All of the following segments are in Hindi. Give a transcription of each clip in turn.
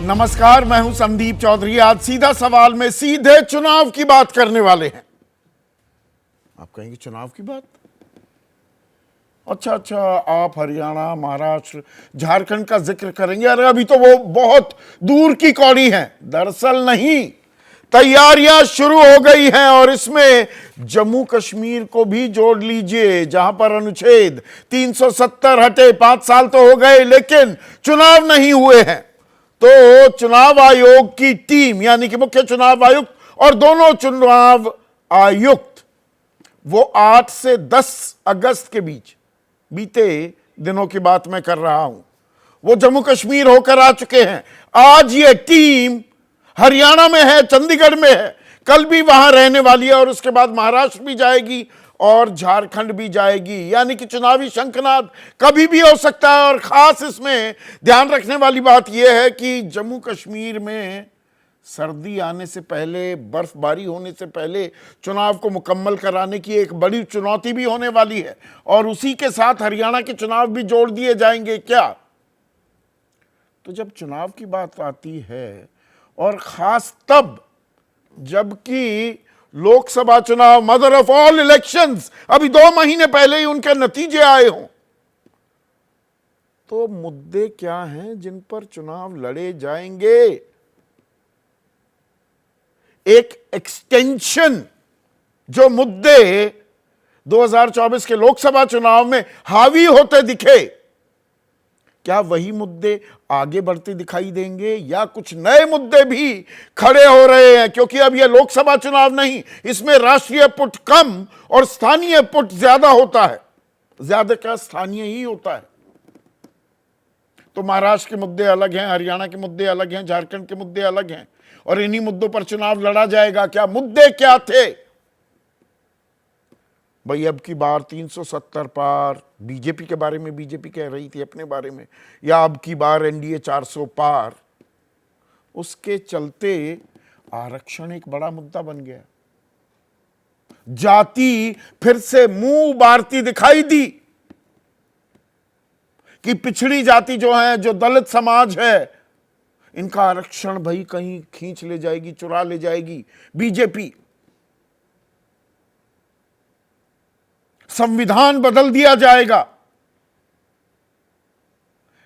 नमस्कार, मैं हूं संदीप चौधरी। आज सीधा सवाल में सीधे चुनाव की बात करने वाले हैं। आप कहेंगे चुनाव की बात? अच्छा, आप हरियाणा, महाराष्ट्र, झारखंड का जिक्र करेंगे। अरे अभी तो वो बहुत दूर की कौड़ी है। दरअसल नहीं, तैयारियां शुरू हो गई हैं और इसमें जम्मू कश्मीर को भी जोड़ लीजिए, जहां पर अनुच्छेद 370 हटे। 5 साल तो हो गए लेकिन चुनाव नहीं हुए हैं। तो चुनाव आयोग की टीम, यानी कि मुख्य चुनाव आयुक्त और दोनों चुनाव आयुक्त, वो 8 से 10 अगस्त के बीच, बीते दिनों की बात मैं कर रहा हूं, वो जम्मू कश्मीर होकर आ चुके हैं। आज ये टीम हरियाणा में है, चंडीगढ़ में है, कल भी वहां रहने वाली है और उसके बाद महाराष्ट्र भी जाएगी और झारखंड भी जाएगी। यानी कि चुनावी शंखनाद कभी भी हो सकता है। और खास इसमें ध्यान रखने वाली बात यह है कि जम्मू कश्मीर में सर्दी आने से पहले, बर्फबारी होने से पहले चुनाव को मुकम्मल कराने की एक बड़ी चुनौती भी होने वाली है और उसी के साथ हरियाणा के चुनाव भी जोड़ दिए जाएंगे क्या? तो जब चुनाव की बात आती है और खास तब जबकि लोकसभा चुनाव, मदर ऑफ ऑल इलेक्शंस, अभी 2 महीने पहले ही उनके नतीजे आए हों, तो मुद्दे क्या हैं जिन पर चुनाव लड़े जाएंगे? एक एक्सटेंशन जो मुद्दे 2024 के लोकसभा चुनाव में हावी होते दिखे, क्या वही मुद्दे आगे बढ़ते दिखाई देंगे या कुछ नए मुद्दे भी खड़े हो रहे हैं? क्योंकि अब यह लोकसभा चुनाव नहीं, इसमें राष्ट्रीय पुट कम और स्थानीय पुट ज्यादा होता है। ज्यादा क्या, स्थानीय ही होता है। तो महाराष्ट्र के मुद्दे अलग हैं, हरियाणा के मुद्दे अलग हैं, झारखंड के मुद्दे अलग हैं और इन्हीं मुद्दों पर चुनाव लड़ा जाएगा क्या? मुद्दे क्या थे भाई? अब की बार 370 पार, बीजेपी के बारे में बीजेपी कह रही थी अपने बारे में, या अब की बार एनडीए 400 पार। उसके चलते आरक्षण एक बड़ा मुद्दा बन गया। जाति फिर से मुंह उभारती दिखाई दी कि पिछड़ी जाति जो है, जो दलित समाज है, इनका आरक्षण भाई कहीं खींच ले जाएगी, चुरा ले जाएगी बीजेपी। संविधान बदल दिया जाएगा।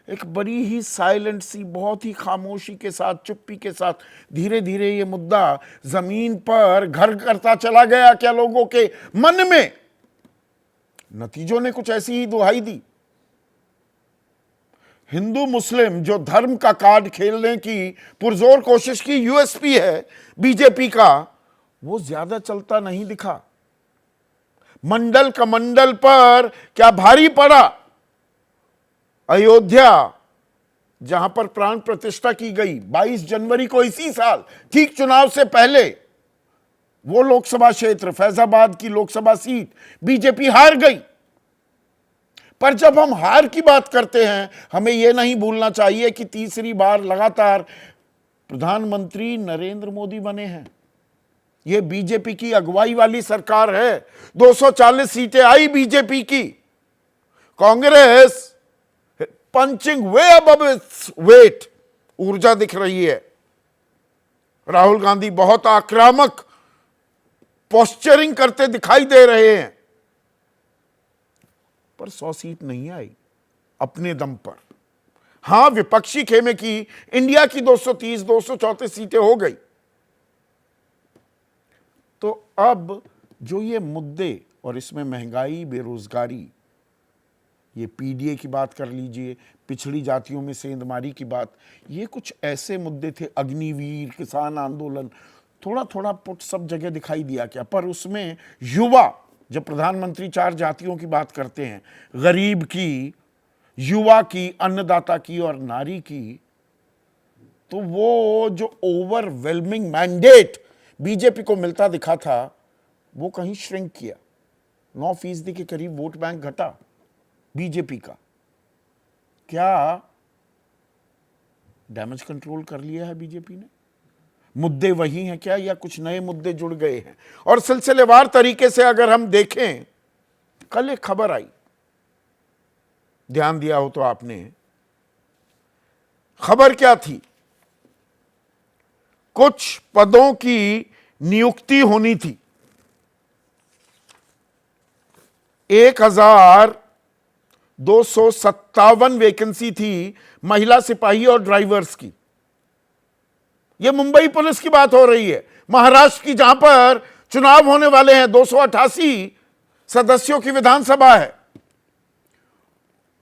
एक बड़ी ही साइलेंट सी, बहुत ही खामोशी के साथ, चुप्पी के साथ धीरे धीरे ये मुद्दा जमीन पर घर करता चला गया क्या लोगों के मन में? नतीजों ने कुछ ऐसी ही दुहाई दी। हिंदू मुस्लिम जो धर्म का कार्ड खेलने की पुरजोर कोशिश की यूएसपी है बीजेपी का, वो ज्यादा चलता नहीं दिखा। मंडल कमंडल पर क्या भारी पड़ा? अयोध्या, जहां पर प्राण प्रतिष्ठा की गई 22 जनवरी को इसी साल, ठीक चुनाव से पहले, वो लोकसभा क्षेत्र, फैजाबाद की लोकसभा सीट बीजेपी हार गई। पर जब हम हार की बात करते हैं, हमें यह नहीं भूलना चाहिए कि तीसरी बार लगातार प्रधानमंत्री नरेंद्र मोदी बने हैं। यह बीजेपी की अगुवाई वाली सरकार है। 240 सीटें आई बीजेपी की। कांग्रेस पंचिंग वे अबव इट्स वेट, ऊर्जा दिख रही है। राहुल गांधी बहुत आक्रामक पोस्चरिंग करते दिखाई दे रहे हैं, पर 100 सीट नहीं आई अपने दम पर। हां, विपक्षी खेमे की इंडिया की 230, 234 सीटें हो गई। तो अब जो ये मुद्दे, और इसमें महंगाई, बेरोजगारी, ये पीडीए की बात कर लीजिए, पिछड़ी जातियों में सेंधमारी की बात, ये कुछ ऐसे मुद्दे थे। अग्निवीर, किसान आंदोलन, थोड़ा थोड़ा पुट सब जगह दिखाई दिया क्या? पर उसमें युवा, जब प्रधानमंत्री 4 जातियों की बात करते हैं, गरीब की, युवा की, अन्नदाता की और नारी की, तो वो जो ओवरवेलमिंग मैंडेट बीजेपी को मिलता दिखा था, वो कहीं श्रिंक किया। 9% के करीब वोट बैंक घटा बीजेपी का। क्या डैमेज कंट्रोल कर लिया है बीजेपी ने? मुद्दे वही हैं क्या, या कुछ नए मुद्दे जुड़ गए हैं? और सिलसिलेवार तरीके से अगर हम देखें, कल एक खबर आई, ध्यान दिया हो तो आपने, खबर क्या थी? कुछ पदों की नियुक्ति होनी थी। 1257 वैकेंसी थी महिला सिपाही और ड्राइवर्स की। यह मुंबई पुलिस की बात हो रही है, महाराष्ट्र की, जहां पर चुनाव होने वाले हैं। 288 सदस्यों की विधानसभा है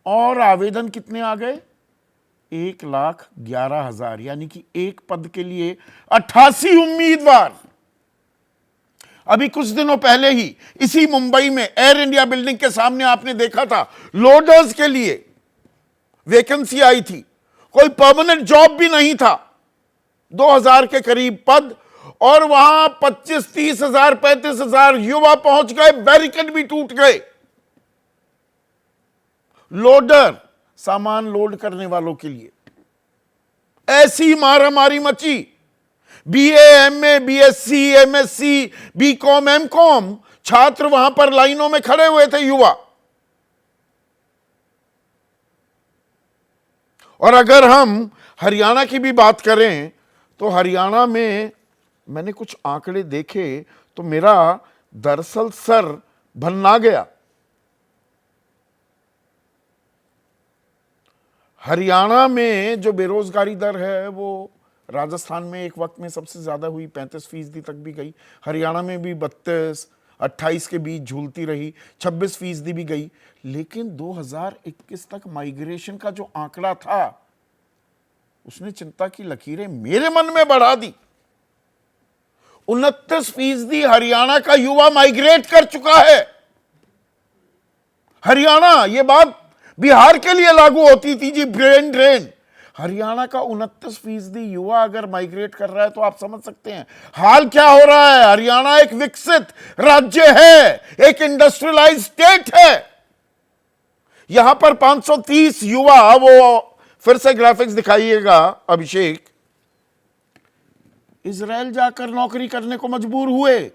और आवेदन कितने आ गए? 1,11,000, यानी कि एक पद के लिए 88 उम्मीदवार। अभी कुछ दिनों पहले ही इसी मुंबई में एयर इंडिया बिल्डिंग के सामने आपने देखा था, लोडर्स के लिए वैकेंसी आई थी। कोई परमानेंट जॉब भी नहीं था, 2,000 के करीब पद, और वहां 25-30 हजार 35 हजार युवा पहुंच गए, बैरिकेड भी टूट गए। लोडर, सामान लोड करने वालों के लिए ऐसी मारामारी मची। BA, MA, BSc, MSc, BCom, MCom छात्र वहां पर लाइनों में खड़े हुए थे, युवा। और अगर हम हरियाणा की भी बात करें तो हरियाणा में मैंने कुछ आंकड़े देखे तो मेरा दरअसल सर भन्ना गया। हरियाणा में जो बेरोजगारी दर है वो राजस्थान में एक वक्त में सबसे ज्यादा हुई, 35% तक भी गई। हरियाणा में भी 32-28 के बीच झूलती रही, 26% भी गई। लेकिन 2021 तक माइग्रेशन का जो आंकड़ा था उसने चिंता की लकीरें मेरे मन में बढ़ा दी। 29% हरियाणा का युवा माइग्रेट कर चुका है। हरियाणा, ये बात बिहार के लिए लागू होती थी जी, ब्रेन ड्रेन। हरियाणा का 29% युवा अगर माइग्रेट कर रहा है तो आप समझ सकते हैं हाल क्या हो रहा है। हरियाणा एक विकसित राज्य है, एक इंडस्ट्रियलाइज स्टेट है। यहां पर 530 युवा, वो फिर से ग्राफिक्स दिखाइएगा अभिषेक, इजराइल जाकर नौकरी करने को मजबूर हुए।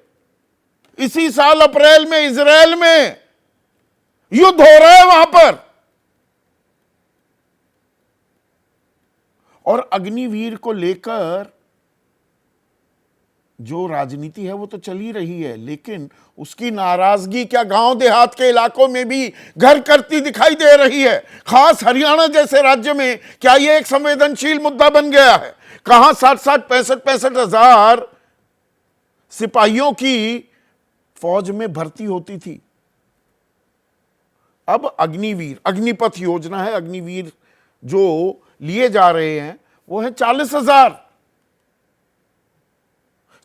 इसी साल अप्रैल में इजराइल में युद्ध हो रहा है वहां पर, और अग्निवीर को लेकर जो राजनीति है वो तो चल ही रही है, लेकिन उसकी नाराजगी क्या गांव देहात के इलाकों में भी घर करती दिखाई दे रही है। खास हरियाणा जैसे राज्य में क्या यह एक संवेदनशील मुद्दा बन गया है? कहां 60-60, 65-65 हजार सिपाहियों की फौज में भर्ती होती थी। अब अग्निवीर, अग्निपथ योजना है, अग्निवीर जो लिए जा रहे हैं वो है 40,000।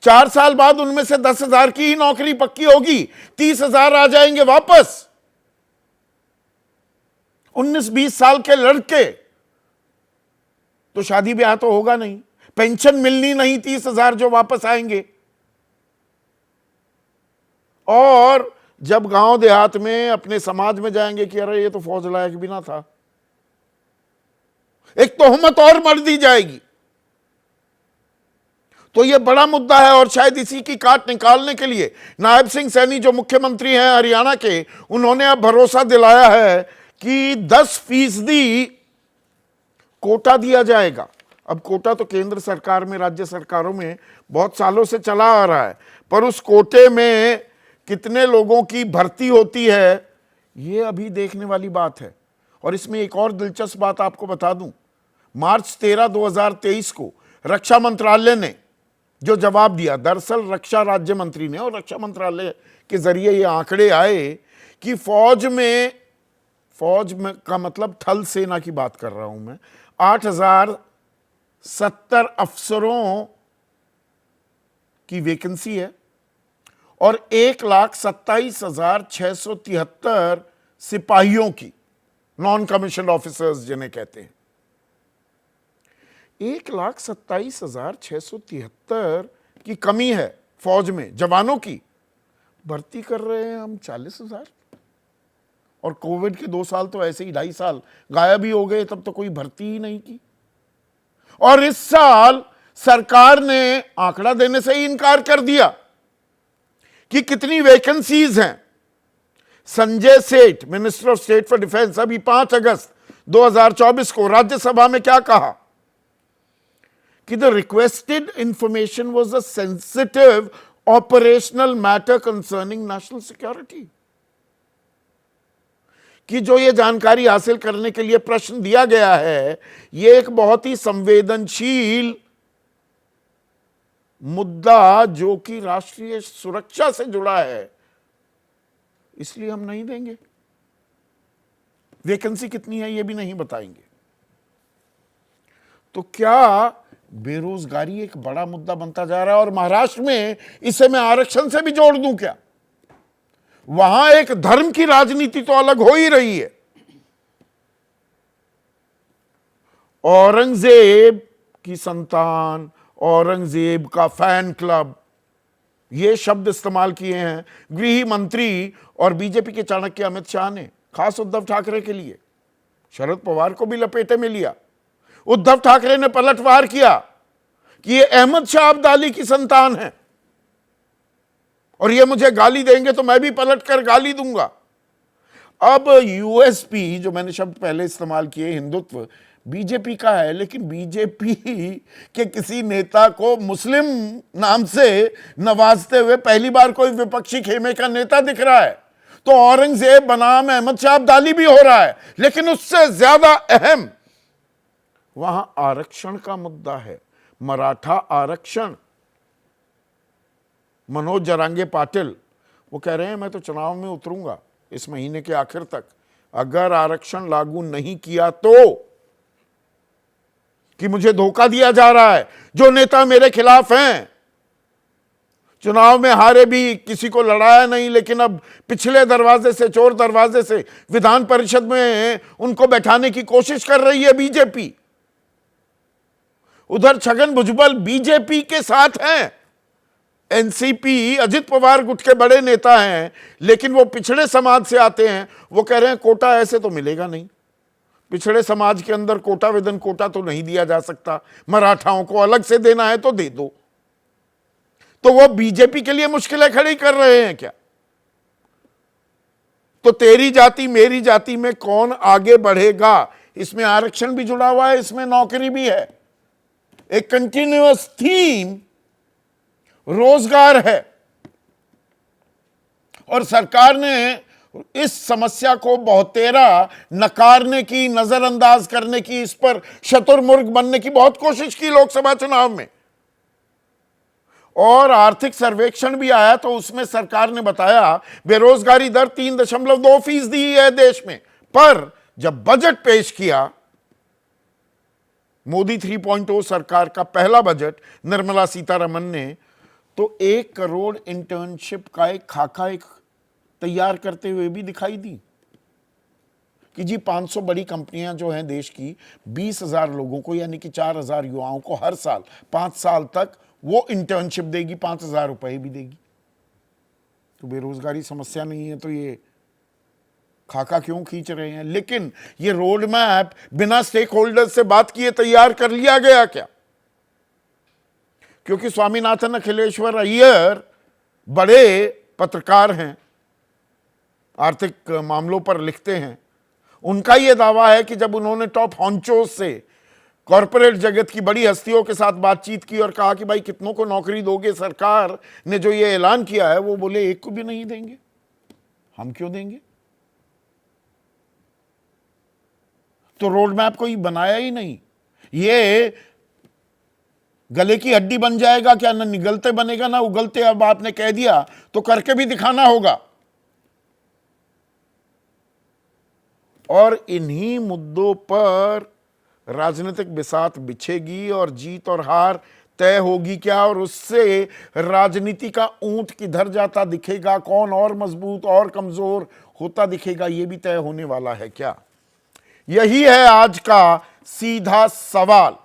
4 साल बाद उनमें से 10,000 की ही नौकरी पक्की होगी, 30,000 आ जाएंगे वापस। 19-20 साल के लड़के, तो शादी ब्याह तो होगा नहीं, पेंशन मिलनी नहीं, 30,000 जो वापस आएंगे। और जब गांव देहात में अपने समाज में जाएंगे कि अरे ये तो फौज लायक भी ना था, एक तोहमत और मर दी जाएगी। तो यह बड़ा मुद्दा है और शायद इसी की काट निकालने के लिए नायब सिंह सैनी जो मुख्यमंत्री हैं हरियाणा के, उन्होंने अब भरोसा दिलाया है कि 10% कोटा दिया जाएगा। अब कोटा तो केंद्र सरकार में, राज्य सरकारों में बहुत सालों से चला आ रहा है, पर उस कोटे में कितने लोगों की भर्ती होती है ये अभी देखने वाली बात है। और इसमें एक और दिलचस्प बात आपको बता दूं, मार्च 13, 2023 को रक्षा मंत्रालय ने जो जवाब दिया, दरअसल रक्षा राज्य मंत्री ने, और रक्षा मंत्रालय के जरिए ये आंकड़े आए कि फौज में का मतलब थल सेना की बात कर रहा हूं मैं, 8,070 अफसरों की वैकेंसी है और 1,27,673 सिपाहियों की, नॉन कमीशन ऑफिसर्स जिन्हें कहते हैं। 1,27,673 की कमी है फौज में जवानों की, भर्ती कर रहे हैं हम 40,000। और कोविड के 2 साल तो ऐसे ही, 2.5 साल गायब ही हो गए, तब तो कोई भर्ती ही नहीं की। और इस साल सरकार ने आंकड़ा देने से ही इनकार कर दिया कि कितनी वैकेंसीज हैं। Sanjay Seth, minister of state for defence, अभी 5 अगस्त 2024 को राज्यसभा में क्या कहा कि the requested information was a sensitive operational matter concerning national security, कि जो ये जानकारी हासिल करने के लिए प्रश्न दिया गया है, ये एक बहुत ही संवेदनशील मुद्दा जो कि राष्ट्रीय सुरक्षा से जुड़ा है, इसलिए हम नहीं देंगे। वैकेंसी कितनी है ये भी नहीं बताएंगे। तो क्या बेरोजगारी एक बड़ा मुद्दा बनता जा रहा है? और महाराष्ट्र में इसे मैं आरक्षण से भी जोड़ दूं क्या? वहां एक धर्म की राजनीति तो अलग हो ही रही है। औरंगजेब की संतान, औरंगजेब का फैन क्लब, ये शब्द इस्तेमाल किए हैं गृह मंत्री और बीजेपी के चाणक्य अमित शाह ने, खास उद्धव ठाकरे के लिए। शरद पवार को भी लपेटे में लिया। उद्धव ठाकरे ने पलटवार किया कि ये अहमद शाह अब्दाली की संतान है और ये मुझे गाली देंगे तो मैं भी पलटकर गाली दूंगा। अब यूएसपी, जो मैंने शब्द पहले इस्तेमाल किए, हिंदुत्व, बीजेपी का है, लेकिन बीजेपी के किसी नेता को मुस्लिम नाम से नवाजते हुए पहली बार कोई विपक्षी खेमे का नेता दिख रहा है। तो औरंगजेब बनाम अहमद शाह अब्दाली भी हो रहा है, लेकिन उससे ज्यादा अहम वहां आरक्षण का मुद्दा है। मराठा आरक्षण। मनोज जरांगे पाटिल वो कह रहे हैं मैं तो चुनाव में उतरूंगा इस महीने के आखिर तक, अगर आरक्षण लागू नहीं किया तो, कि मुझे धोखा दिया जा रहा है। जो नेता मेरे खिलाफ हैं, चुनाव में हारे भी, किसी को लड़ाया नहीं, लेकिन अब पिछले दरवाजे से, चोर दरवाजे से विधान परिषद में उनको बैठाने की कोशिश कर रही है बीजेपी। उधर छगन भुजबल बीजेपी के साथ हैं। एनसीपी, अजित पवार गुट के बड़े नेता हैं, लेकिन वो पिछड़े समाज से आते हैं। वो कह रहे हैं कोटा ऐसे तो मिलेगा नहीं, पिछड़े समाज के अंदर कोटा विदन कोटा तो नहीं दिया जा सकता, मराठाओं को अलग से देना है तो दे दो। तो वो बीजेपी के लिए मुश्किलें खड़ी कर रहे हैं क्या? तो तेरी जाति मेरी जाति में कौन आगे बढ़ेगा, इसमें आरक्षण भी जुड़ा हुआ है, इसमें नौकरी भी है। एक कंटिन्यूअस थीम रोजगार है, और सरकार ने इस समस्या को बहुतेरा नकारने की, नजरअंदाज करने की, इस पर शतुर्मुर्ग बनने की बहुत कोशिश की लोकसभा चुनाव में। और आर्थिक सर्वेक्षण भी आया तो उसमें सरकार ने बताया बेरोजगारी दर 3.2% है देश में। पर जब बजट पेश किया, मोदी 3.0 सरकार का पहला बजट, निर्मला सीतारमन ने तो 1 करोड़ इंटर्नशिप का एक खाका एक तैयार करते हुए भी दिखाई दी कि जी 500 बड़ी कंपनियां जो हैं देश की, 20,000 लोगों को यानी कि 4,000 युवाओं को हर साल 5 साल तक वो इंटर्नशिप देगी, 5,000 रुपए भी देगी। तो बेरोजगारी समस्या नहीं है तो ये खाका क्यों खींच रहे हैं? लेकिन ये रोड मैप बिना स्टेक होल्डर से बात किए तैयार कर लिया गया क्या? क्योंकि स्वामीनाथन अखिलेश्वर अय्यर बड़े पत्रकार हैं, आर्थिक मामलों पर लिखते हैं। उनका यह दावा है कि जब उन्होंने टॉप हॉन्चोस से, कॉरपोरेट जगत की बड़ी हस्तियों के साथ बातचीत की और कहा कि भाई कितनों को नौकरी दोगे, सरकार ने जो ये ऐलान किया है, वो बोले एक को भी नहीं देंगे। हम क्यों देंगे? तो रोड मैप कोई बनाया ही नहीं। ये गले की हड्डी बन जाएगा क्या? ना निगलते बनेगा ना उगलते। अब आपने कह दिया तो करके भी दिखाना होगा। और इन्हीं मुद्दों पर राजनीतिक बिसात बिछेगी और जीत और हार तय होगी क्या? और उससे राजनीति का ऊंट किधर जाता दिखेगा, कौन और मजबूत और कमजोर होता दिखेगा, यह भी तय होने वाला है क्या? यही है आज का सीधा सवाल।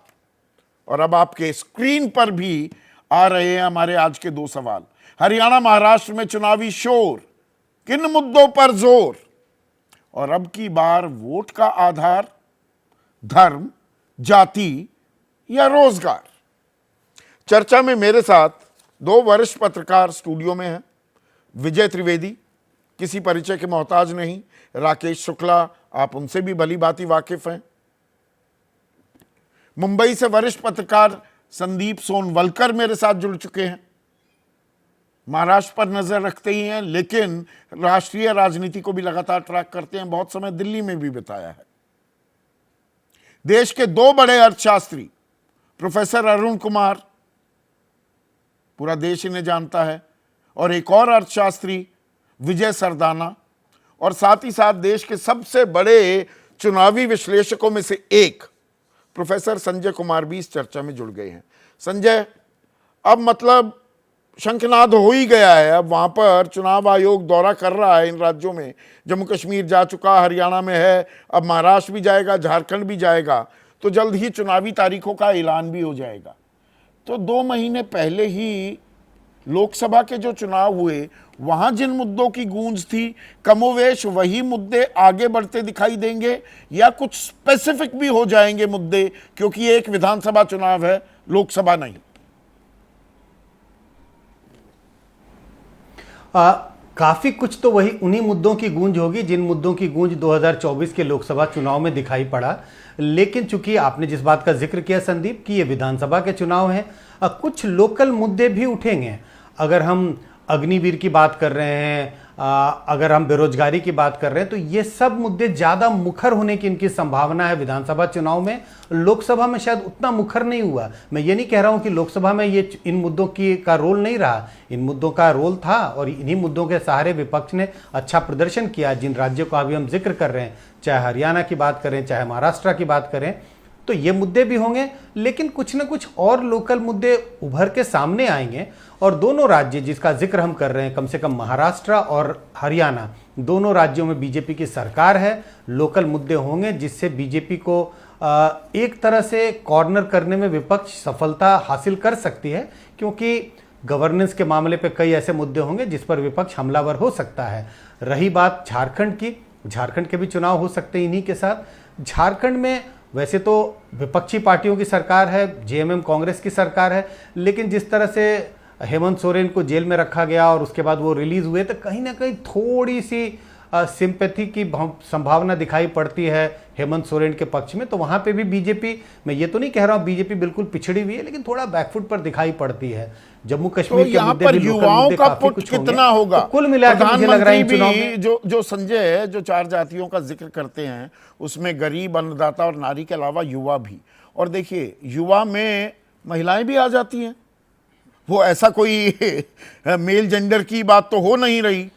और अब आपके स्क्रीन पर भी आ रहे हैं हमारे आज के 2 सवाल। हरियाणा महाराष्ट्र में चुनावी शोर, किन मुद्दों पर जोर? और अब की बार वोट का आधार धर्म, जाति या रोजगार? चर्चा में मेरे साथ 2 वरिष्ठ पत्रकार स्टूडियो में हैं। विजय त्रिवेदी, किसी परिचय के मोहताज नहीं। राकेश शुक्ला, आप उनसे भी भली भांति वाकिफ हैं। मुंबई से वरिष्ठ पत्रकार संदीप सोनवलकर मेरे साथ जुड़ चुके हैं, महाराष्ट्र पर नजर रखते ही हैं लेकिन राष्ट्रीय राजनीति को भी लगातार ट्रैक करते हैं, बहुत समय दिल्ली में भी बिताया है। देश के दो बड़े अर्थशास्त्री प्रोफेसर अरुण कुमार, पूरा देश इन्हें जानता है, और एक और अर्थशास्त्री विजय सरदाना, और साथ ही साथ देश के सबसे बड़े चुनावी विश्लेषकों में से एक प्रोफेसर संजय कुमार भी इस चर्चा में जुड़ गए हैं। संजय, अब मतलब शंखनाद हो ही गया है, अब वहां पर चुनाव आयोग दौरा कर रहा है इन राज्यों में, जम्मू कश्मीर जा चुका, हरियाणा में है, अब महाराष्ट्र भी जाएगा, झारखंड भी जाएगा, तो जल्द ही चुनावी तारीखों का ऐलान भी हो जाएगा। तो 2 महीने पहले ही लोकसभा के जो चुनाव हुए वहां जिन मुद्दों की गूंज थी, कमोवेश वही मुद्दे आगे बढ़ते दिखाई देंगे या कुछ स्पेसिफिक भी हो जाएंगे मुद्दे, क्योंकि ये एक विधानसभा चुनाव है, लोकसभा नहीं? काफी कुछ तो वही उन्हीं मुद्दों की गूंज होगी जिन मुद्दों की गूंज 2024 के लोकसभा चुनाव में दिखाई पड़ा। लेकिन चूंकि आपने जिस बात का जिक्र किया संदीप कि ये विधानसभा के चुनाव हैं, कुछ लोकल मुद्दे भी उठेंगे। अगर हम अग्निवीर की बात कर रहे हैं, अगर हम बेरोजगारी की बात कर रहे हैं, तो ये सब मुद्दे ज्यादा मुखर होने की इनकी संभावना है विधानसभा चुनाव में। लोकसभा में शायद उतना मुखर नहीं हुआ। मैं ये नहीं कह रहा हूं कि लोकसभा में ये इन मुद्दों की का रोल नहीं रहा, इन मुद्दों का रोल था और इन्हीं मुद्दों के सहारे विपक्ष ने अच्छा प्रदर्शन किया। जिन राज्यों का अभी हम जिक्र कर रहे हैं, चाहे हरियाणा की बात करें, चाहे महाराष्ट्र की बात करें, तो ये मुद्दे भी होंगे, लेकिन कुछ ना कुछ और लोकल मुद्दे उभर के सामने आएंगे। और दोनों राज्य जिसका जिक्र हम कर रहे हैं, कम से कम महाराष्ट्र और हरियाणा, दोनों राज्यों में बीजेपी की सरकार है। लोकल मुद्दे होंगे जिससे बीजेपी को एक तरह से कॉर्नर करने में विपक्ष सफलता हासिल कर सकती है, क्योंकि गवर्नेंस के मामले पे कई ऐसे मुद्दे होंगे जिस पर विपक्ष हमलावर हो सकता है। रही बात झारखंड की, झारखंड के भी चुनाव हो सकते हैं इन्हीं के साथ। झारखंड में वैसे तो विपक्षी पार्टियों की सरकार है, जेएमएम कांग्रेस की सरकार है, लेकिन जिस तरह से हेमंत सोरेन को जेल में रखा गया और उसके बाद वो रिलीज हुए, तो कहीं ना कहीं थोड़ी सी सिंपैथी की संभावना दिखाई पड़ती है हेमंत सोरेन के पक्ष में। तो वहां पे भी बीजेपी, मैं ये तो नहीं कह रहा हूं बीजेपी बिल्कुल पिछड़ी हुई है, लेकिन थोड़ा बैकफुट पर दिखाई पड़ती है। जम्मू कश्मीर तो के मुद्दे भी, युवाओं का पुट कितना होगा? तो कुल मिलाकर मुझे लग रहा है चुनाव में जो संजय जो 4 जातियों का जिक्र करते हैं, उसमें गरीब, अन्नदाता और नारी के अलावा युवा भी। और देखिए, युवा में महिलाएं भी आ जाती हैं, वो ऐसा कोई मेल जेंडर की बात तो हो नहीं रही।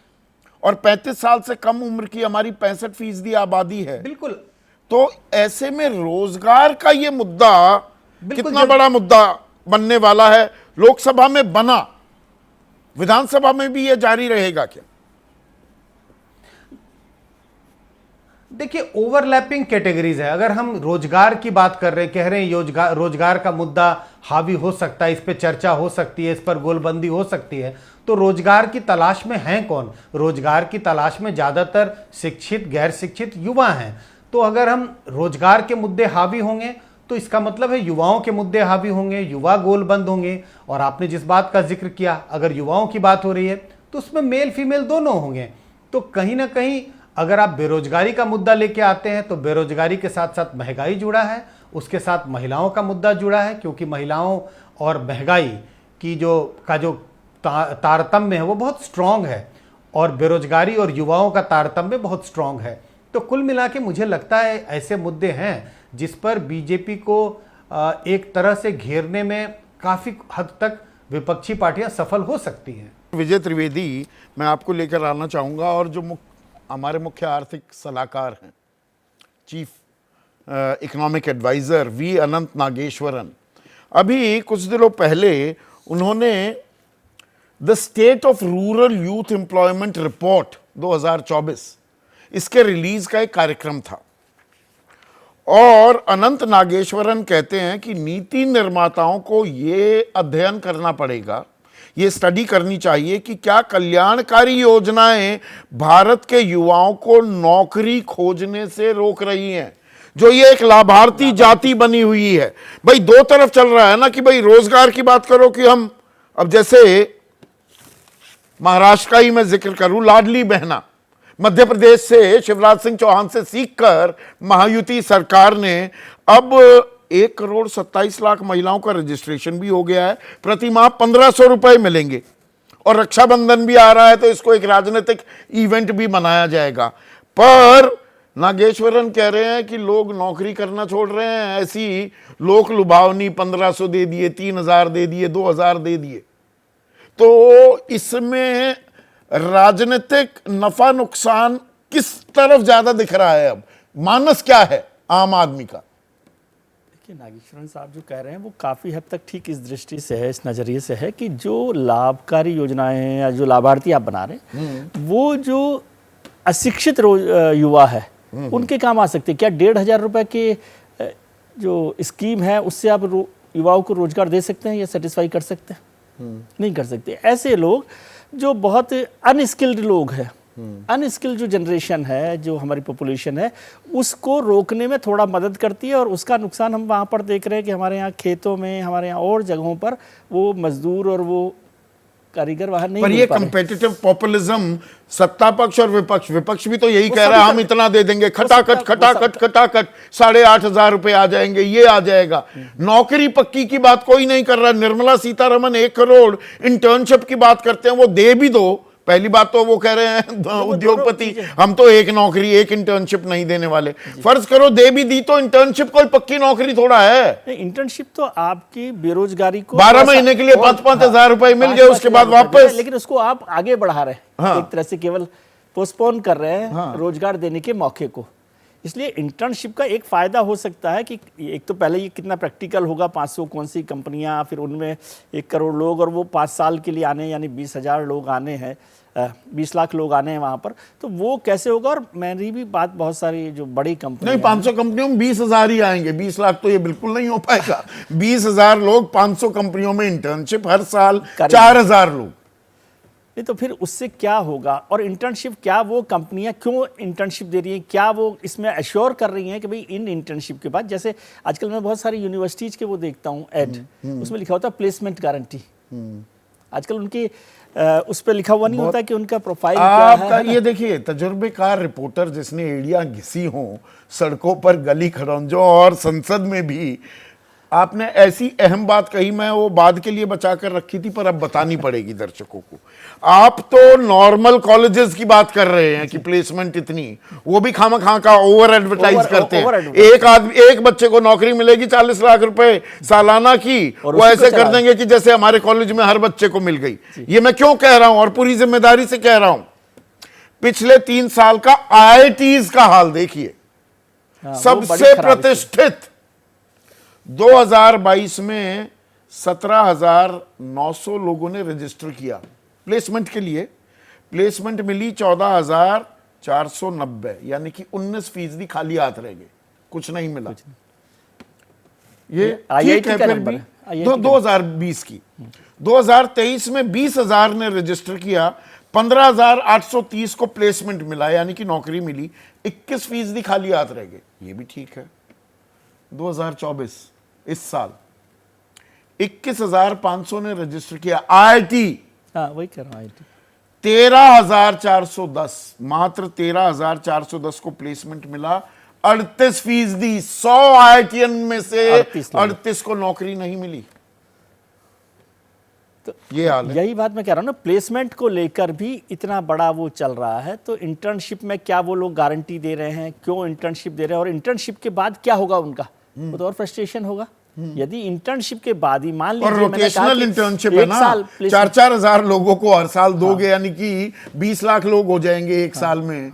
और 35 साल से कम उम्र की हमारी 65% आबादी है। बिल्कुल। तो ऐसे में रोजगार का ये मुद्दा कितना बड़ा मुद्दा बनने वाला है? लोकसभा में बना, विधानसभा में भी ये जारी रहेगा क्या? देखिए, ओवरलैपिंग कैटेगरीज है। अगर हम रोजगार की बात कर रहे हैं, कह रहे हैं रोजगार का मुद्दा हावी हो सकता है, इस पे चर्चा हो सकती है, इस पर गोलबंदी हो सकती है, तो रोजगार की तलाश में हैं कौन? रोजगार की तलाश में ज्यादातर शिक्षित, गैर शिक्षित युवा हैं। तो अगर हम रोजगार के मुद्दे हावी होंगे तो इसका मतलब है युवाओं के मुद्दे हावी होंगे, युवा गोलबंद होंगे। और आपने जिस बात का जिक्र किया, अगर युवाओं की बात हो रही है तो उसमें मेल फीमेल दोनों होंगे। तो कहीं ना कहीं अगर आप बेरोजगारी का मुद्दा लेके आते हैं तो बेरोजगारी के साथ साथ महंगाई जुड़ा है, उसके साथ महिलाओं का मुद्दा जुड़ा है, क्योंकि महिलाओं और महंगाई की जो तारतम्य है वो बहुत स्ट्रांग है, और बेरोजगारी और युवाओं का तारतम्य बहुत स्ट्रांग है। तो कुल मिला के मुझे लगता है ऐसे मुद्दे हैं जिस पर बीजेपी को एक तरह से घेरने में काफी हद तक विपक्षी पार्टियां सफल हो सकती हैं। विजय त्रिवेदी, मैं आपको लेकर आना चाहूंगा, और जो हमारे मुख्य आर्थिक सलाहकार हैं, चीफ इकोनॉमिक एडवाइजर वी अनंत नागेश्वरन, अभी कुछ दिनों पहले उन्होंने the state of rural youth employment report 2024 इसके रिलीज का एक कार्यक्रम था। और अनंत नागेश्वरन कहते हैं कि नीति निर्माताओं को ये अध्ययन करना पड़ेगा, ये स्टडी करनी चाहिए कि क्या कल्याणकारी योजनाएं भारत के युवाओं को नौकरी खोजने से रोक रही हैं। जो ये एक लाभार्थी जाति बनी हुई है, भाई दो तरफ चल रहा है ना, कि भाई रोजगार की बात करो कि हम, अब जैसे महाराष्ट्र का ही मैं जिक्र करूं, लाडली बहना, मध्य प्रदेश से शिवराज सिंह चौहान से सीखकर महायुति सरकार ने अब 1,27,00,000 महिलाओं का रजिस्ट्रेशन भी हो गया है। प्रति माह 1,500 रुपए मिलेंगे और रक्षाबंधन भी आ रहा है तो इसको एक राजनीतिक इवेंट भी मनाया जाएगा। पर नागेश्वरन कह रहे हैं कि लोग नौकरी करना छोड़ रहे हैं, ऐसी लोक लुभावनी 1,500 दे दिए, 3,000 दे दिए, 2,000 दे दिए। तो इसमें राजनीतिक नफा नुकसान किस तरफ ज्यादा दिख रहा है? अब मानस क्या है आम आदमी का? देखिए, नागेश्वरन साहब जो कह रहे हैं वो काफ़ी हद तक ठीक इस दृष्टि से है, इस नज़रिए से है कि जो लाभकारी योजनाएं हैं या जो लाभार्थी आप बना रहे हैं वो जो अशिक्षित युवा है उनके काम आ सकते हैं। क्या 1,500 रुपए के जो स्कीम है उससे आप युवाओं को रोजगार दे सकते हैं या सेटिस्फाई कर सकते हैं? नहीं कर सकते। ऐसे लोग जो बहुत अनस्किल्ड लोग हैं, अनस्किल्ड जो जनरेशन है, जो हमारी पॉपुलेशन है, उसको रोकने में थोड़ा मदद करती है। और उसका नुकसान हम वहाँ पर देख रहे हैं कि हमारे यहाँ खेतों में, हमारे यहाँ और जगहों पर वो मजदूर और वो कारीगर वहाँ नहीं। पर ये कंपेटिटिव पॉपुलिज्म, सत्ता पक्ष और विपक्ष भी तो यही कह रहा है, हम इतना दे देंगे, खटाखट 8,500 रुपए आ जाएंगे, ये आ जाएगा। नौकरी पक्की की बात कोई नहीं कर रहा। निर्मला सीतारमन 1 करोड़ इंटर्नशिप की बात करते हैं, वो दे भी दो। पहली बात तो वो कह रहे हैं उद्योगपति, हम तो एक नौकरी, एक इंटर्नशिप नहीं देने वाले। फर्ज करो दे भी दी तो इंटर्नशिप कोई पक्की नौकरी थोड़ा है। इंटर्नशिप तो आपकी बेरोजगारी को 12 महीने के लिए 5,000 रुपए मिल गए, उसके बाद वापस। लेकिन उसको आप आगे बढ़ा रहे हैं, एक तरह से केवल पोस्टपोन कर रहे हैं रोजगार देने के मौके को। इसलिए इंटर्नशिप का एक फ़ायदा हो सकता है कि एक तो पहले ये कितना प्रैक्टिकल होगा, 500 कौन सी कंपनियां, फिर उनमें 1 करोड़ लोग और वो 5 साल के लिए आने, यानी 20,000 लोग आने हैं, 20 लाख लोग आने हैं वहाँ पर, तो वो कैसे होगा। और मेरी भी बात बहुत सारी जो बड़ी कंपनी नहीं, 500 कंपनियों में 20,000 ही आएंगे, 20 लाख तो ये बिल्कुल नहीं हो पाएगा। 20,000 लोग 500 कंपनियों में इंटर्नशिप, हर साल 4,000 लोग। नहीं तो फिर उससे क्या होगा। और इंटर्नशिप क्या वो कंपनियां क्यों इंटर्नशिप दे रही हैं, क्या वो इसमें अश्योर कर रही हैं कि भाई इन इंटर्नशिप के बाद, जैसे आजकल मैं बहुत सारी यूनिवर्सिटीज़ के वो देखता हूँ ऐड, उसमें लिखा होता है प्लेसमेंट गारंटी। आजकल उनकी उस पर लिखा हुआ नहीं होता कि उनका प्रोफाइल क्या है। ये देखिए, तजुर्बेकार रिपोर्टर जिसने एड़ियां घिसी हों सड़कों पर, गली खड़ंजों और संसद में भी, आपने ऐसी अहम बात कही, मैं वो बाद के लिए बचा कर रखी थी पर अब बतानी पड़ेगी दर्शकों को। आप तो नॉर्मल कॉलेजेस की बात कर रहे हैं कि प्लेसमेंट इतनी, वो भी खामखा का ओवर एडवर्टाइज करते हैं। एक बच्चे को नौकरी मिलेगी 40 लाख रुपए सालाना की, वो ऐसे कर देंगे कि जैसे हमारे कॉलेज में हर बच्चे को मिल गई। ये मैं क्यों कह रहा हूं और पूरी जिम्मेदारी से कह रहा हूं। पिछले 3 साल का IITs का हाल देखिए, सबसे प्रतिष्ठित 2022 में 17,900 लोगों ने रजिस्टर किया प्लेसमेंट के लिए। प्लेसमेंट मिली 14,490, यानी कि 19% खाली हाथ रह गए, कुछ नहीं मिला। ये ठीक है। फिर भी 2020 की 2023 में 20,000 ने रजिस्टर किया, 15,830 को प्लेसमेंट मिला, यानी कि नौकरी मिली, 21% खाली हाथ रह गए। ये भी ठीक है। 2024 इस साल 21,500 ने रजिस्टर किया IIT, वही कर रहा हूं, IIT 13,410, मात्र 13,410 को प्लेसमेंट मिला। 38%, 100 IITian में से 38 को नौकरी नहीं मिली। तो ये हाल है। यही बात मैं कह रहा हूँ ना, प्लेसमेंट को लेकर भी इतना बड़ा वो चल रहा है। तो इंटर्नशिप में क्या वो लोग गारंटी दे रहे हैं, क्यों इंटर्नशिप दे रहे हैं, और इंटर्नशिप के बाद क्या होगा उनका, वो तो और फ्रस्ट्रेशन होगा। यदि इंटर्नशिप के बाद ही मान लीजिए, रोटेशनल इंटर्नशिप है ना, 4-4 हजार लोगों को हर साल दोगे, यानी कि 20 लाख लोग हो जाएंगे एक साल में।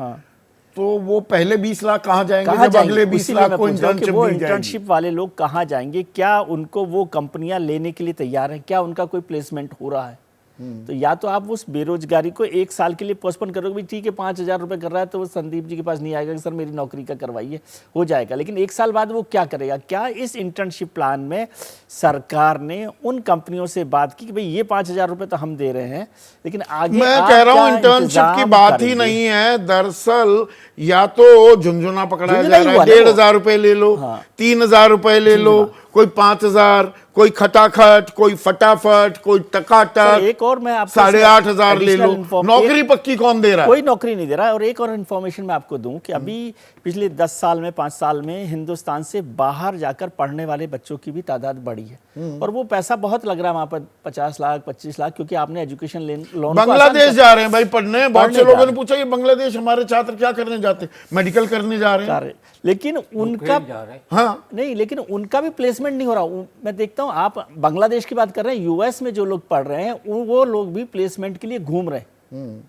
तो वो पहले 20 लाख कहाँ जाएंगे जब अगले 20 लाख को इंटर्नशिप वो इंटर्नशिप वाले लोग कहाँ जाएंगे, क्या उनको वो कंपनियां लेने के लिए तैयार हैं, क्या उनका कोई प्लेसमेंट हो रहा है। तो या तो आप उस बेरोजगारी को 1 साल के लिए पोस्टपोन करोगे, भी ठीक है 5,000 रुपए कर रहा है तो वो संदीप जी के पास नहीं आएगा कि सर मेरी नौकरी का करवाइए, हो जाएगा। लेकिन 1 साल बाद वो क्या करेगा। क्या इस इंटर्नशिप प्लान में सरकार ने उन कंपनियों से बात की कि भाई ये 5,000 रुपए तो हम दे रहे हैं, लेकिन आगे मैं कह रहा हूं इंटर्नशिप की बात ही नहीं है। दरअसल या तो झुंझुना पकड़ाया जा रहा है, 1,500 रुपए ले लो, 3,000 रुपए ले लो, कोई 5,000, कोई खटाखट, कोई फटाफट, कोई टकाटक। एक और मैं आपको 8,500 ले लो। नौकरी पक्की कौन दे रहा है? कोई नौकरी नहीं दे रहा है। और एक और इन्फॉर्मेशन मैं आपको दूं कि अभी पिछले 10 साल में 5 साल में हिंदुस्तान से बाहर जाकर पढ़ने वाले बच्चों की भी तादाद बढ़ी है और वो पैसा बहुत लग रहा है वहाँ पर 50 लाख 25 लाख, क्योंकि आपने एजुकेशन लोन बांग्लादेश जा रहे हैं भाई पढ़ने। बहुत से लोगों ने पूछा ये बांग्लादेश हमारे छात्र क्या करने जाते हैं? मेडिकल करने जा रहे हैं, लेकिन उनका हाँ नहीं, लेकिन उनका भी प्लेसमेंट नहीं हो रहा। मैं देखता हूँ, आप बांग्लादेश की बात कर रहे हैं, यूएस में जो लोग पढ़ रहे हैं वो लोग भी प्लेसमेंट के लिए घूम रहे हैं।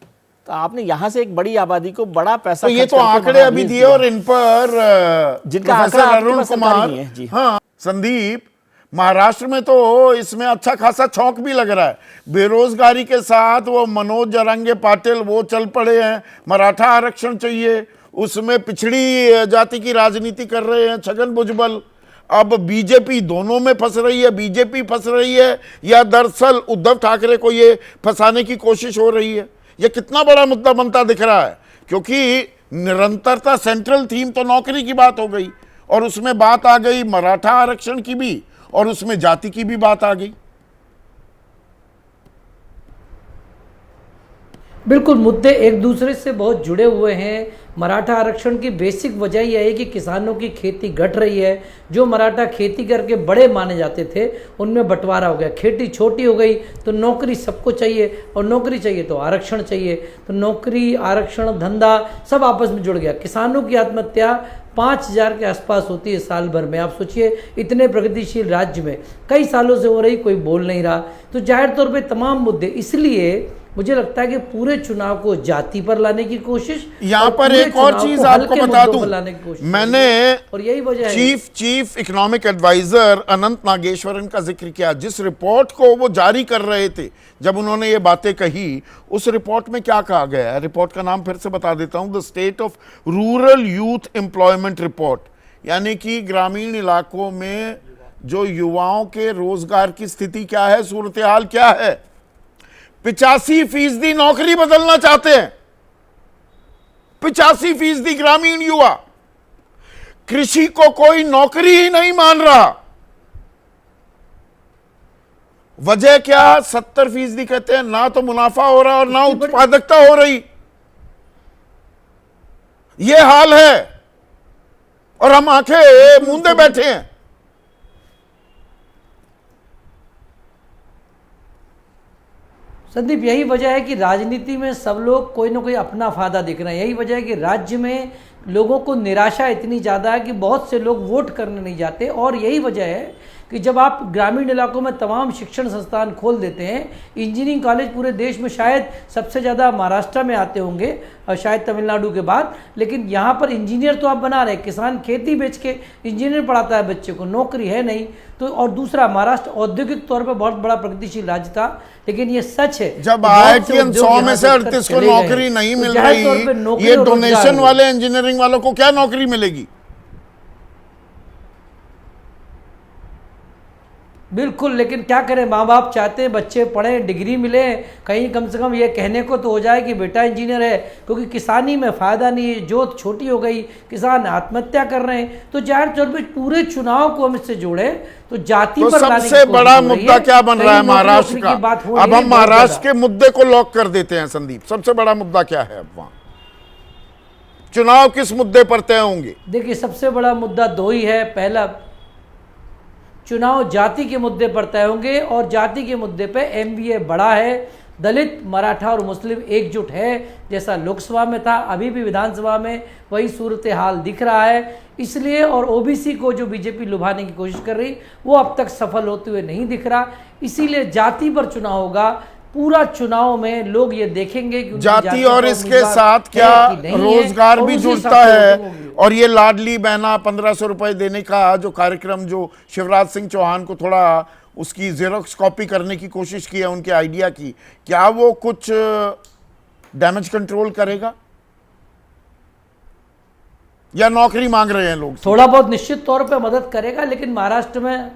तो आपने यहाँ से एक बड़ी आबादी को बड़ा पैसा, तो ये तो आंकड़े अभी दिए और इन पर जिनका प्रोफेसर अरुण कुमार, जी हाँ संदीप, महाराष्ट्र में तो इसमें अच्छा खासा छौंक भी लग रहा है। बेरोजगारी के साथ वो मनोज जरांगे पाटिल वो चल पड़े हैं, मराठा आरक्षण चाहिए, उसमें पिछड़ी जाति की राजनीति कर रहे हैं छगन भुजबल। अब बीजेपी दोनों में फंस रही है, बीजेपी फंस रही है या दरअसल उद्धव ठाकरे को ये फंसाने की कोशिश हो रही है? ये कितना बड़ा मुद्दा बनता दिख रहा है, क्योंकि निरंतरता सेंट्रल थीम तो नौकरी की बात हो गई और उसमें बात आ गई मराठा आरक्षण की भी और उसमें जाति की भी बात आ गई। बिल्कुल, मुद्दे एक दूसरे से बहुत जुड़े हुए हैं। मराठा आरक्षण की बेसिक वजह यह है कि किसानों की खेती घट रही है। जो मराठा खेती करके बड़े माने जाते थे उनमें बंटवारा हो गया, खेती छोटी हो गई, तो नौकरी सबको चाहिए और नौकरी चाहिए तो आरक्षण चाहिए, तो नौकरी आरक्षण धंधा सब आपस में जुड़ गया। किसानों की आत्महत्या 5000 के आसपास होती है साल भर में। आप सोचिए, इतने प्रगतिशील राज्य में कई सालों से हो रही, कोई बोल नहीं रहा। तो जाहिर तौर पे तमाम मुद्दे, इसलिए मुझे लगता है कि पूरे चुनाव को जाति पर लाने की कोशिश, यहां पर एक और चीज आपको बता दूं, मैंने और यही वजह चीफ इकोनॉमिक एडवाइजर अनंत नागेश्वरन का जिक्र किया। जिस रिपोर्ट को वो जारी कर रहे थे जब उन्होंने ये बातें कही, उस रिपोर्ट में क्या कहा गया है? रिपोर्ट का नाम फिर से बता देता हूं, the state of rural youth employment report, यानी कि ग्रामीण इलाकों में जो युवाओं के रोजगार की स्थिति क्या है, सूरत हाल क्या है। 85% नौकरी बदलना चाहते हैं, 85% ग्रामीण युवा। कृषि को कोई नौकरी ही नहीं मान रहा। वजह क्या? 70% कहते हैं ना तो मुनाफा हो रहा और ना उत्पादकता हो रही। यह हाल है और हम आंखें मूंदे बैठे हैं। संदीप, यही वजह है कि राजनीति में सब लोग कोई ना कोई अपना फायदा दिख रहे हैं। यही वजह है कि राज्य में लोगों को निराशा इतनी ज़्यादा है कि बहुत से लोग वोट करने नहीं जाते। और यही वजह है कि जब आप ग्रामीण इलाकों में तमाम शिक्षण संस्थान खोल देते हैं, इंजीनियरिंग कॉलेज पूरे देश में शायद सबसे ज़्यादा महाराष्ट्र में आते होंगे और शायद तमिलनाडु के बाद, लेकिन यहाँ पर इंजीनियर तो आप बना रहे, किसान खेती बेच के इंजीनियर पढ़ाता है बच्चे को, नौकरी है नहीं। तो और दूसरा, महाराष्ट्र औद्योगिक तौर पर बहुत बड़ा प्रगतिशील राज्य था, लेकिन ये सच है जब IITM 100 में से 38 को नौकरी नहीं मिल रही, ये डोनेशन वाले इंजीनियरिंग वालों को क्या नौकरी मिलेगी? बिल्कुल, लेकिन क्या करें, माँ बाप चाहते हैं बच्चे पढ़ें, डिग्री मिले, कहीं कम से कम ये कहने को तो हो जाए कि बेटा इंजीनियर है, क्योंकि किसानी में फ़ायदा नहीं है, जोत छोटी हो गई, किसान आत्महत्या कर रहे हैं। तो जाहिर तौर पर पूरे चुनाव को हम इससे जोड़े तो जाति तो पर सबसे बड़ा मुद्दा क्या बन रहा है महाराष्ट्र का? अब हम महाराष्ट्र के मुद्दे को लॉक कर देते हैं संदीप। सबसे बड़ा मुद्दा क्या है अब वहां? चुनाव किस मुद्दे पर तय होंगे? देखिए, सबसे बड़ा मुद्दा दो ही है। पहला, चुनाव जाति के मुद्दे पर तय होंगे और जाति के मुद्दे पे MBA बड़ा है। दलित, मराठा और मुस्लिम एकजुट है, जैसा लोकसभा में था, अभी भी विधानसभा में वही सूरत हाल दिख रहा है। इसलिए, और OBC को जो बीजेपी लुभाने की कोशिश कर रही, वो अब तक सफल होते हुए नहीं दिख रहा। इसीलिए जाति पर चुनाव होगा। पूरा चुनाव में लोग ये देखेंगे कि जाति और इसके साथ क्या रोजगार भी जुड़ता है। और ये लाडली बहना 1500 रुपए देने का जो कार्यक्रम जो शिवराज सिंह चौहान को थोड़ा उसकी जेरोक्स कॉपी करने की कोशिश की है उनके आइडिया की, क्या वो कुछ डैमेज कंट्रोल करेगा या नौकरी मांग रहे हैं लोग? थोड़ा बहुत निश्चित तौर पे मदद करेगा, लेकिन महाराष्ट्र में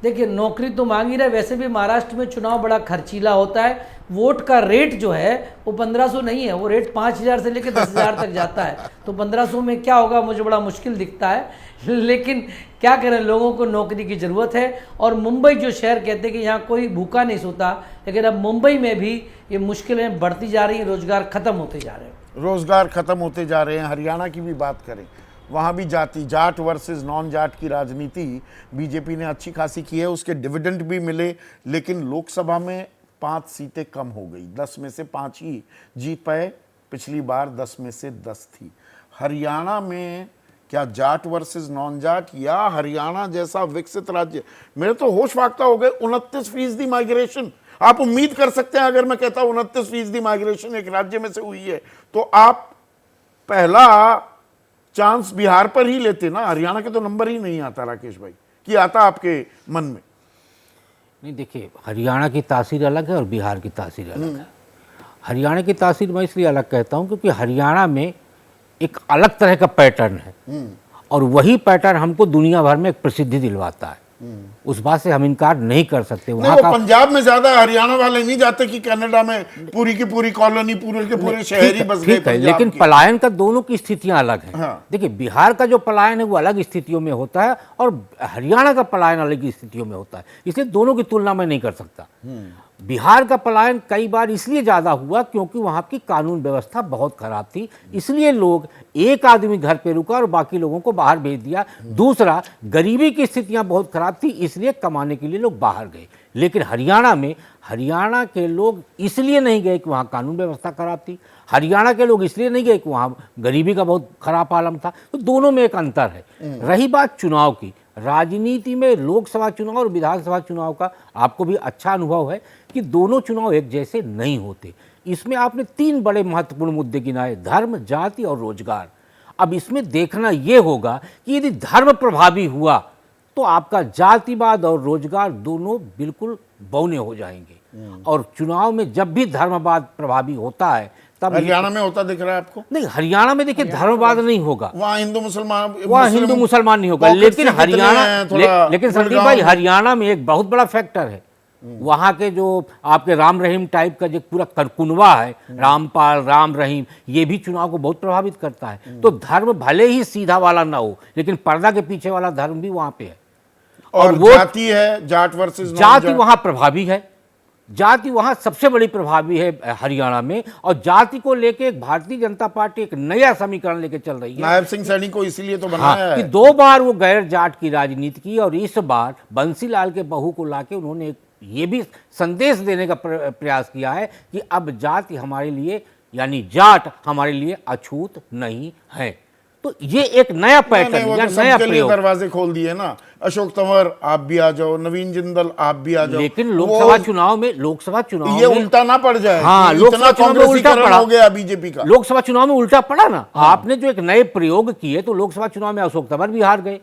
देखिए नौकरी तो मांग ही रहे। वैसे भी महाराष्ट्र में चुनाव बड़ा खर्चीला होता है। वोट का रेट जो है वो 1500 नहीं है, वो रेट 5000 से लेकर 10,000 तक जाता है। तो 1500 में क्या होगा मुझे बड़ा मुश्किल दिखता है, लेकिन क्या करें, लोगों को नौकरी की ज़रूरत है। और मुंबई जो शहर कहते हैं कि यहाँ कोई भूखा नहीं सोता, लेकिन अब मुंबई में भी ये मुश्किलें बढ़ती जा रही हैं, रोजगार खत्म होते जा रहे हैं। रोजगार खत्म होते जा रहे हैं। हरियाणा की भी बात करें, वहां भी जाति, जाट वर्सेस नॉन जाट की राजनीति बीजेपी ने अच्छी खासी की है, उसके डिविडेंड भी मिले, लेकिन लोकसभा में 5 सीटें कम हो गई, 10 में से 5 ही जीत पाए, पिछली बार 10 में से 10 थी। हरियाणा में क्या जाट वर्सेस नॉन जाट या हरियाणा जैसा विकसित राज्य, मेरे तो होश फाख्ता हो गए। 29% माइग्रेशन, आप उम्मीद कर सकते हैं अगर मैं कहता हूं 29% माइग्रेशन एक राज्य में से हुई है तो आप पहला चांस बिहार पर ही लेते ना। हरियाणा के तो नंबर ही नहीं आता राकेश भाई, कि आता आपके मन में? नहीं, देखिए, हरियाणा की तासीर अलग है और बिहार की तासीर अलग है। हरियाणा की तासीर मैं इसलिए अलग कहता हूं क्योंकि हरियाणा में एक अलग तरह का पैटर्न है और वही पैटर्न हमको दुनिया भर में एक प्रसिद्धि दिलवाता है। उस बात से हम इनकार नहीं कर सकते। नहीं, वो पंजाब में ज्यादा हरियाणा वाले नहीं जाते कि कनाडा में पूरी की पूरी कॉलोनी, पूरे के पूरे शहरी बस गए। ठीक है, लेकिन पलायन का दोनों की स्थितियां अलग हैं। हाँ। देखिए, बिहार का जो पलायन है वो अलग स्थितियों में होता है और हरियाणा का पलायन अलग स्थितियों में होता है, इसलिए दोनों की तुलना मैं नहीं कर सकता। बिहार का पलायन कई बार इसलिए ज़्यादा हुआ क्योंकि वहाँ की कानून व्यवस्था बहुत खराब थी, इसलिए लोग, एक आदमी घर पे रुका और बाकी लोगों को बाहर भेज दिया। दूसरा, गरीबी की स्थितियाँ बहुत खराब थी, इसलिए कमाने के लिए लोग बाहर गए। लेकिन हरियाणा में, हरियाणा के लोग इसलिए नहीं गए कि वहाँ कानून व्यवस्था खराब थी, हरियाणा के लोग इसलिए नहीं गए कि वहाँ गरीबी का बहुत खराब आलम था। तो दोनों में एक अंतर है। रही बात चुनाव की, राजनीति में लोकसभा चुनाव और विधानसभा चुनाव का आपको भी अच्छा अनुभव है कि दोनों चुनाव एक जैसे नहीं होते। इसमें आपने 3 बड़े महत्वपूर्ण मुद्दे गिनाए, धर्म, जाति और रोजगार। अब इसमें देखना यह होगा कि यदि धर्म प्रभावी हुआ तो आपका जातिवाद और रोजगार दोनों बिल्कुल बौने हो जाएंगे। और चुनाव में जब भी धर्मवाद प्रभावी होता है तब हरियाणा में होता दिख रहा है आपको? नहीं, हरियाणा में देखिए धर्मवाद नहीं होगा, वहाँ हिंदू मुसलमान, वहाँ हिंदू मुसलमान नहीं होगा। लेकिन हरियाणा, लेकिन संदीप भाई, हरियाणा में एक बहुत बड़ा फैक्टर है, वहाँ के जो आपके राम रहीम टाइप का जो पूरा कुनबा है, रामपाल, राम रहीम, ये भी चुनाव को बहुत प्रभावित करता है। तो धर्म भले ही सीधा वाला ना हो, लेकिन पर्दा के पीछे वाला धर्म भी वहाँ पे है। और वो जाति है, जाट वर्सेस नॉन जाट, जाति वहाँ प्रभावी है, जाति वहाँ सबसे बड़ी प्रभावी है हरियाणा में। और जाति को लेके भारतीय जनता पार्टी एक नया समीकरण लेके चल रही है। नायब सिंह सैनी को इसीलिए तो बनाया है कि 2 बार वो गैर जाट की राजनीति की और इस बार बंसीलाल के बहू को लाके उन्होंने एक ये भी संदेश देने का प्रयास किया है कि अब जाति हमारे लिए, यानी जाट हमारे लिए अछूत नहीं है। तो ये एक नया पैटर्न या नया प्रयोग, दरवाजे खोल दिए ना। अशोक तंवर आप भी आ जाओ, नवीन जिंदल आप भी आ जाओ। लेकिन लोकसभा चुनाव में ये उल्टा ना पड़ जाए। हाँ, लोकसभा चुनाव में उल्टा पड़ा हो गया बीजेपी का। लोकसभा चुनाव में उल्टा पड़ा ना। आपने जो एक नए प्रयोग किए तो लोकसभा चुनाव में अशोक तंवर भी हार गए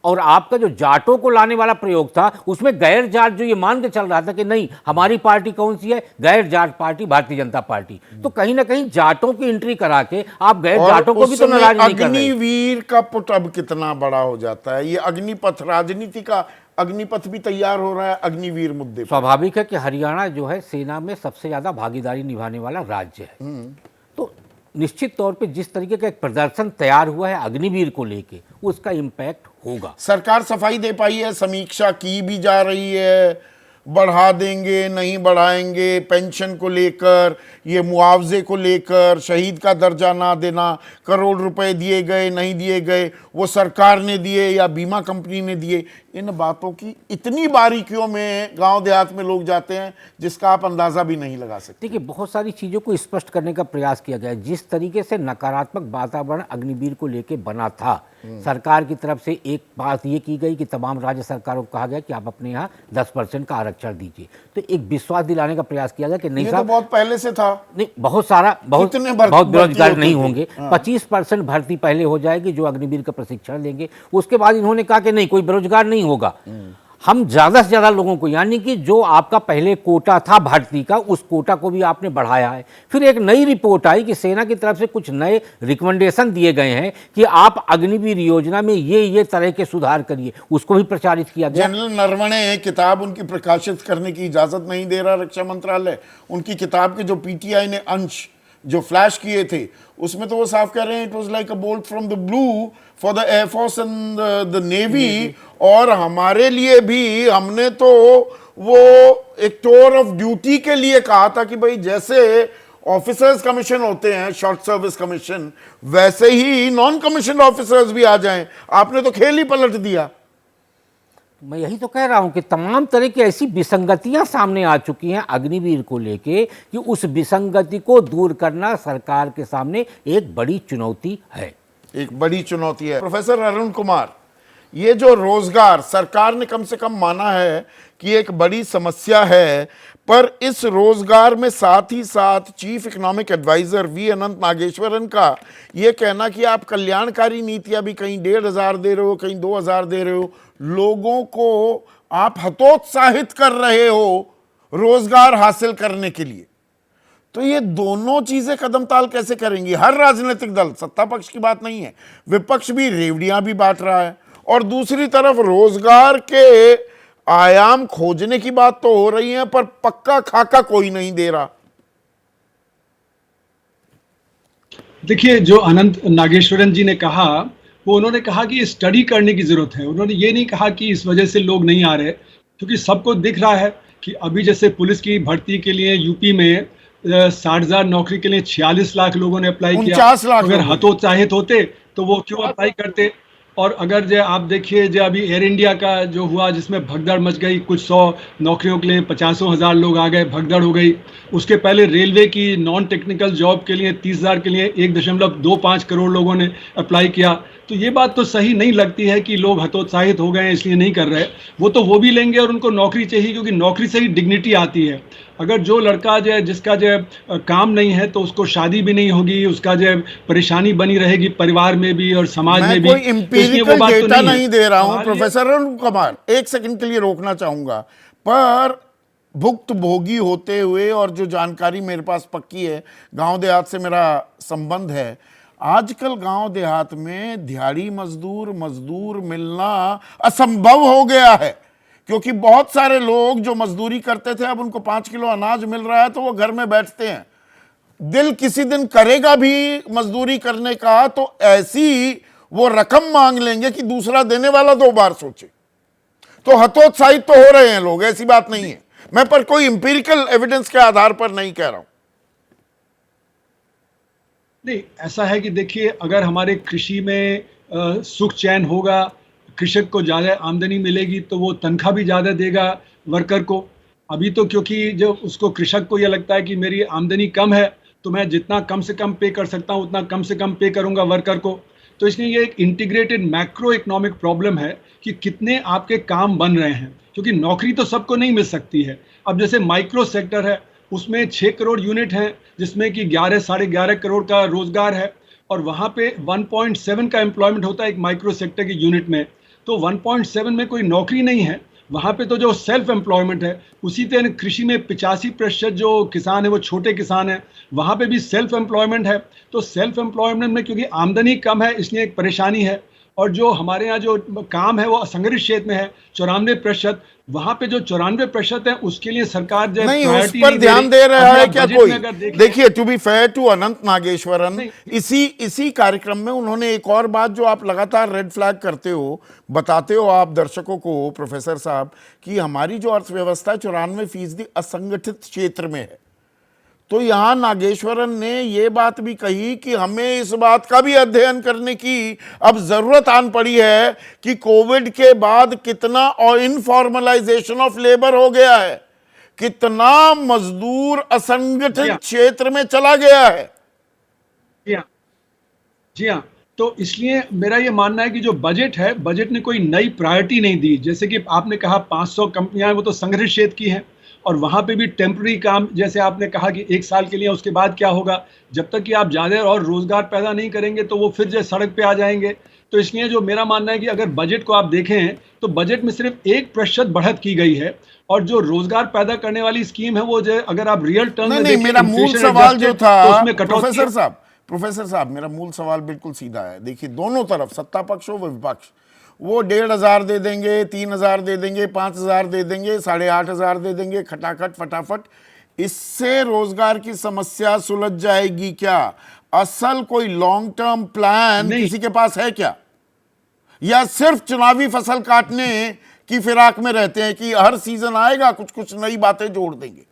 और आपका जो जाटों को लाने वाला प्रयोग था उसमें गैर जाट जो ये मान के चल रहा था कि नहीं हमारी पार्टी कौन सी है, गैर जाट पार्टी भारतीय जनता पार्टी, तो कहीं ना कहीं जाटों की एंट्री करा के आप गैर जाटों को भी तो नाराज नहीं कर रहे। अग्निवीर का पुट अब कितना बड़ा हो जाता है, ये अग्निपथ, राजनीति का अग्निपथ भी तैयार हो रहा है अग्निवीर मुद्दे पर। स्वाभाविक है कि हरियाणा जो है सेना में सबसे ज्यादा भागीदारी निभाने वाला राज्य है, तो निश्चित तौर पे जिस तरीके का एक प्रदर्शन तैयार हुआ है अग्निवीर को लेके उसका इम्पैक्ट होगा। सरकार सफाई दे पाई है, समीक्षा की भी जा रही है, बढ़ा देंगे नहीं बढ़ाएंगे, पेंशन को लेकर, ये मुआवजे को लेकर, शहीद का दर्जा ना देना, करोड़ रुपए दिए गए नहीं दिए गए, वो सरकार ने दिए या बीमा कंपनी ने दिए, इन बातों की इतनी बारीकियों में गांव देहात में लोग जाते हैं जिसका आप अंदाजा भी नहीं लगा सकते। देखिए, बहुत सारी चीज़ों को स्पष्ट करने का प्रयास किया गया है। जिस तरीके से नकारात्मक वातावरण अग्निवीर को लेके बना था, सरकार की तरफ से एक बात ये की गई कि तमाम राज्य सरकारों को कहा गया कि आप अपने यहाँ 10% का आरक्षण दीजिए, तो एक विश्वास दिलाने का प्रयास किया गया कि नहीं साहब, तो बहुत पहले से था। नहीं, बहुत बेरोजगार नहीं होंगे, 25% भर्ती पहले हो जाएगी जो अग्निवीर का प्रशिक्षण लेंगे। उसके बाद इन्होंने कहा कि नहीं कोई बेरोजगार नहीं होगा, हम ज्यादा से ज्यादा लोगों को, यानी कि जो आपका पहले कोटा था भर्ती का उस कोटा को भी आपने बढ़ाया है। फिर एक नई रिपोर्ट आई कि सेना की तरफ से कुछ नए रिकमेंडेशन दिए गए हैं कि आप अग्निवीर योजना में ये तरह के सुधार करिए, उसको भी प्रचारित किया गया। जनरल नरवणे किताब उनकी प्रकाशित करने की इजाजत नहीं दे रहा रक्षा मंत्रालय। उनकी किताब के जो पीटीआई ने अंश जो फ्लैश किए थे उसमें तो वो साफ कह रहे हैं it was like a bolt from the blue for the air force and the navy. और हमारे लिए भी हमने तो वो एक टूर ऑफ ड्यूटी के लिए कहा था कि भाई जैसे ऑफिसर्स कमीशन होते हैं, शॉर्ट सर्विस कमीशन, वैसे ही नॉन कमीशन ऑफिसर्स भी आ जाएं। आपने तो खेल ही पलट दिया। मैं यही तो कह रहा हूं कि तमाम तरह की ऐसी विसंगतियां सामने आ चुकी हैं अग्निवीर को लेके कि उस विसंगति को दूर करना सरकार के सामने एक बड़ी चुनौती है। एक बड़ी चुनौती है। प्रोफेसर अरुण कुमार, ये जो रोजगार सरकार ने कम से कम माना है कि एक बड़ी समस्या है, पर इस रोजगार में साथ ही साथ चीफ इकोनॉमिक एडवाइजर वी अनंत नागेश्वरन का ये कहना कि आप कल्याणकारी नीतियां भी कहीं 1,500 दे रहे हो, कहीं 2,000 दे रहे हो, लोगों को आप हतोत्साहित कर रहे हो रोजगार हासिल करने के लिए, तो ये दोनों चीजें कदम ताल कैसे करेंगी? हर राजनीतिक दल, सत्ता पक्ष की बात नहीं है, विपक्ष भी रेवड़ियां भी बांट रहा है, और दूसरी तरफ रोजगार के आयाम खोजने की बात तो हो रही है, पर पक्का खाका कोई नहीं दे रहा। देखिए, जो अनंत नागेश्वरन जी ने कहा, वो उन्होंने कहा कि स्टडी करने की जरूरत है। उन्होंने ये नहीं कहा कि इस वजह से लोग नहीं आ रहे, क्योंकि सबको दिख रहा है कि अभी जैसे पुलिस की भर्ती के लिए यूपी में 60,000 नौकरी के लिए 46 लाख लोगों ने अप्लाई किया। 49 लाख अगर लोगों। हतोत्साहित होते तो वो क्यों अप्लाई करते? और अगर जो आप देखिए, जो अभी एयर इंडिया का जो हुआ, जिसमें भगदड़ मच गई, कुछ 100 नौकरियों के लिए 50,000 लोग आ गए, भगदड़ हो गई। उसके पहले रेलवे की नॉन टेक्निकल जॉब के लिए 30,000 के लिए 1.25 करोड़ लोगों ने अप्लाई किया। तो ये बात तो सही नहीं लगती है कि लोग हतोत्साहित हो गए हैं इसलिए नहीं कर रहे। वो भी लेंगे और उनको नौकरी चाहिए, क्योंकि नौकरी से ही डिग्निटी आती है। अगर जो लड़का जो है, जिसका जो है काम नहीं है, तो उसको शादी भी नहीं होगी, उसका जो है परेशानी बनी रहेगी परिवार में भी और समाज में भी। मैं कोई इंपीरिकल डेटा नहीं दे रहा हूं हमारे प्रोफेसर अरुण कुमार, एक सेकंड के लिए रोकना चाहूंगा, पर भुक्तभोगी होते हुए और जो जानकारी मेरे पास पक्की है, गांव देहात से मेरा संबंध है, आजकल गांव देहात में दिहाड़ी मजदूर मिलना असंभव हो गया है, क्योंकि बहुत सारे लोग जो मजदूरी करते थे, अब उनको 5 किलो अनाज मिल रहा है तो वो घर में बैठते हैं। दिल किसी दिन करेगा भी मजदूरी करने का, तो ऐसी वो रकम मांग लेंगे कि दूसरा देने वाला 2 बार सोचे। तो हतोत्साहित तो हो रहे हैं लोग, ऐसी बात नहीं है। मैं पर कोई इंपीरिकल एविडेंस के आधार पर नहीं कह रहा हूं। नहीं, ऐसा है कि देखिए, अगर हमारे कृषि में सुख चैन होगा, कृषक को ज़्यादा आमदनी मिलेगी, तो वो तनख्वाह भी ज़्यादा देगा वर्कर को। अभी तो क्योंकि जो उसको, कृषक को यह लगता है कि मेरी आमदनी कम है, तो मैं जितना कम से कम पे कर सकता हूँ उतना कम से कम पे करूँगा वर्कर को। तो इसलिए ये एक इंटीग्रेटेड मैक्रो इकोनॉमिक प्रॉब्लम है कि कितने आपके काम बन रहे हैं, क्योंकि नौकरी तो सबको नहीं मिल सकती है। अब जैसे माइक्रो सेक्टर है, उसमें 6 करोड़ यूनिट हैं, जिसमें कि 11-11.5 करोड़ का रोजगार है, और वहाँ पे 1.7 का एम्प्लॉयमेंट होता है एक माइक्रो सेक्टर की यूनिट में। तो 1.7 में कोई नौकरी नहीं है, वहाँ पे तो जो सेल्फ एम्प्लॉयमेंट है। उसी तरह कृषि में 85% जो किसान है वो छोटे किसान हैं, वहाँ पे भी सेल्फ एम्प्लॉयमेंट है। तो सेल्फ एम्प्लॉयमेंट में क्योंकि आमदनी कम है, इसलिए एक परेशानी है। और जो हमारे यहाँ जो काम है वो असंगठित क्षेत्र में है 94%, वहाँ पे जो 94% है उसके लिए सरकार जो नहीं, उस प्रायोरिटी पर नहीं ध्यान दे रहा है क्या बजट कोई? में अगर देखें- देखिए, टू बी फेयर टू अनंत नागेश्वरन, नहीं। इसी कार्यक्रम में उन्होंने एक और बात जो आप लगातार रेड फ्लैग करते हो, बताते हो आप दर्शकों को प्रोफेसर साहब, कि हमारी जो अर्थव्यवस्था 94% असंगठित क्षेत्र में है। तो यहां नागेश्वरन ने यह बात भी कही कि हमें इस बात का भी अध्ययन करने की अब जरूरत आन पड़ी है कि कोविड के बाद कितना और इनफॉर्मलाइजेशन ऑफ लेबर हो गया है, कितना मजदूर असंगठित क्षेत्र में चला गया है। जी हाँ, तो इसलिए मेरा ये मानना है कि जो बजट है, बजट ने कोई नई प्रायोरिटी नहीं दी। जैसे कि आपने कहा 500 कंपनियां हैं, वो तो संगठित क्षेत्र की हैं, और वहाँ पे भी टेम्प्रेरी काम, जैसे आपने कहा कि 1 साल के लिए, उसके बाद क्या होगा? जब तक कि आप ज़्यादा और रोज़गार पैदा नहीं करेंगे तो वो फिर जो सड़क पे आ जाएंगे। तो इसलिए जो मेरा मानना है कि अगर बजट को आप देखें तो बजट में सिर्फ 1% बढ़त की गई है, और जो रोजगार पैदा करने वाली स्कीम है वो जो अगर आप रियल टर्म में देखें, मेरा मूल inflation सवाल जो adjusted, था तो उसमें कटौती है। प्रोफेसर साहब, मेरा मूल सवाल बिल्कुल सीधा है। देखिए, दोनों तरफ, सत्ता पक्ष हो व विपक्ष, वो 1,500 दे देंगे, 3,000 दे देंगे, 5,000 दे देंगे, 8,500 दे देंगे, खटाखट फटाफट। इससे रोजगार की समस्या सुलझ जाएगी क्या? असल कोई लॉन्ग टर्म प्लान किसी के पास है क्या, या सिर्फ चुनावी फसल काटने की फिराक में रहते हैं कि हर सीजन आएगा कुछ कुछ नई बातें जोड़ देंगे?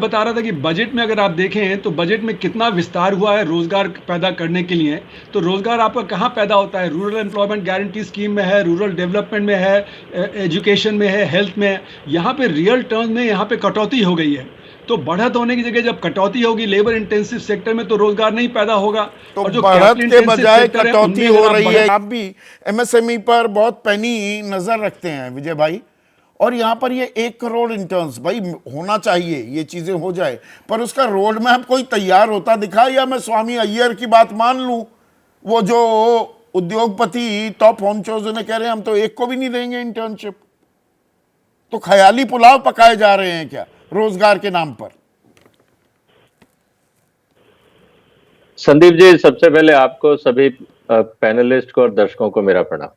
बता रहा था कि बजट में अगर आप देखें तो बजट में कितना विस्तार हुआ है रोजगार पैदा करने के लिए। तो रोजगार आपका कहाँ पैदा होता है? रूरल एम्प्लॉयमेंट गारंटी स्कीम में है, रूरल डेवलपमेंट में है, एजुकेशन में है, हेल्थ में है। यहाँ पे रियल टर्म में यहाँ पे कटौती हो गई है। तो बढ़त होने की जगह जब कटौती होगी लेबर इंटेंसिव सेक्टर में तो रोजगार नहीं पैदा होगा। तो और जो बढ़त capital के intensive बजाय sector है, कटौती उनमें हो अगर आप रही है। बढ़त- आप भी एमएसएमई पर बहुत पैनी नजर रखते हैं विजय भाई, और यहाँ पर ये 1 करोड़ इंटर्न्स भाई होना चाहिए, ये चीजें हो जाए, पर उसका रोड मैप कोई तैयार होता दिखा? या मैं स्वामी अय्यर की बात मान लूं, वो जो उद्योगपति टॉप होमचोज ने कह रहे हैं हम तो 1 को भी नहीं देंगे इंटर्नशिप? तो ख्याली पुलाव पकाए जा रहे हैं क्या रोजगार के नाम पर? संदीप जी, सबसे पहले आपको, सभी पैनलिस्ट को और दर्शकों को मेरा प्रणाम।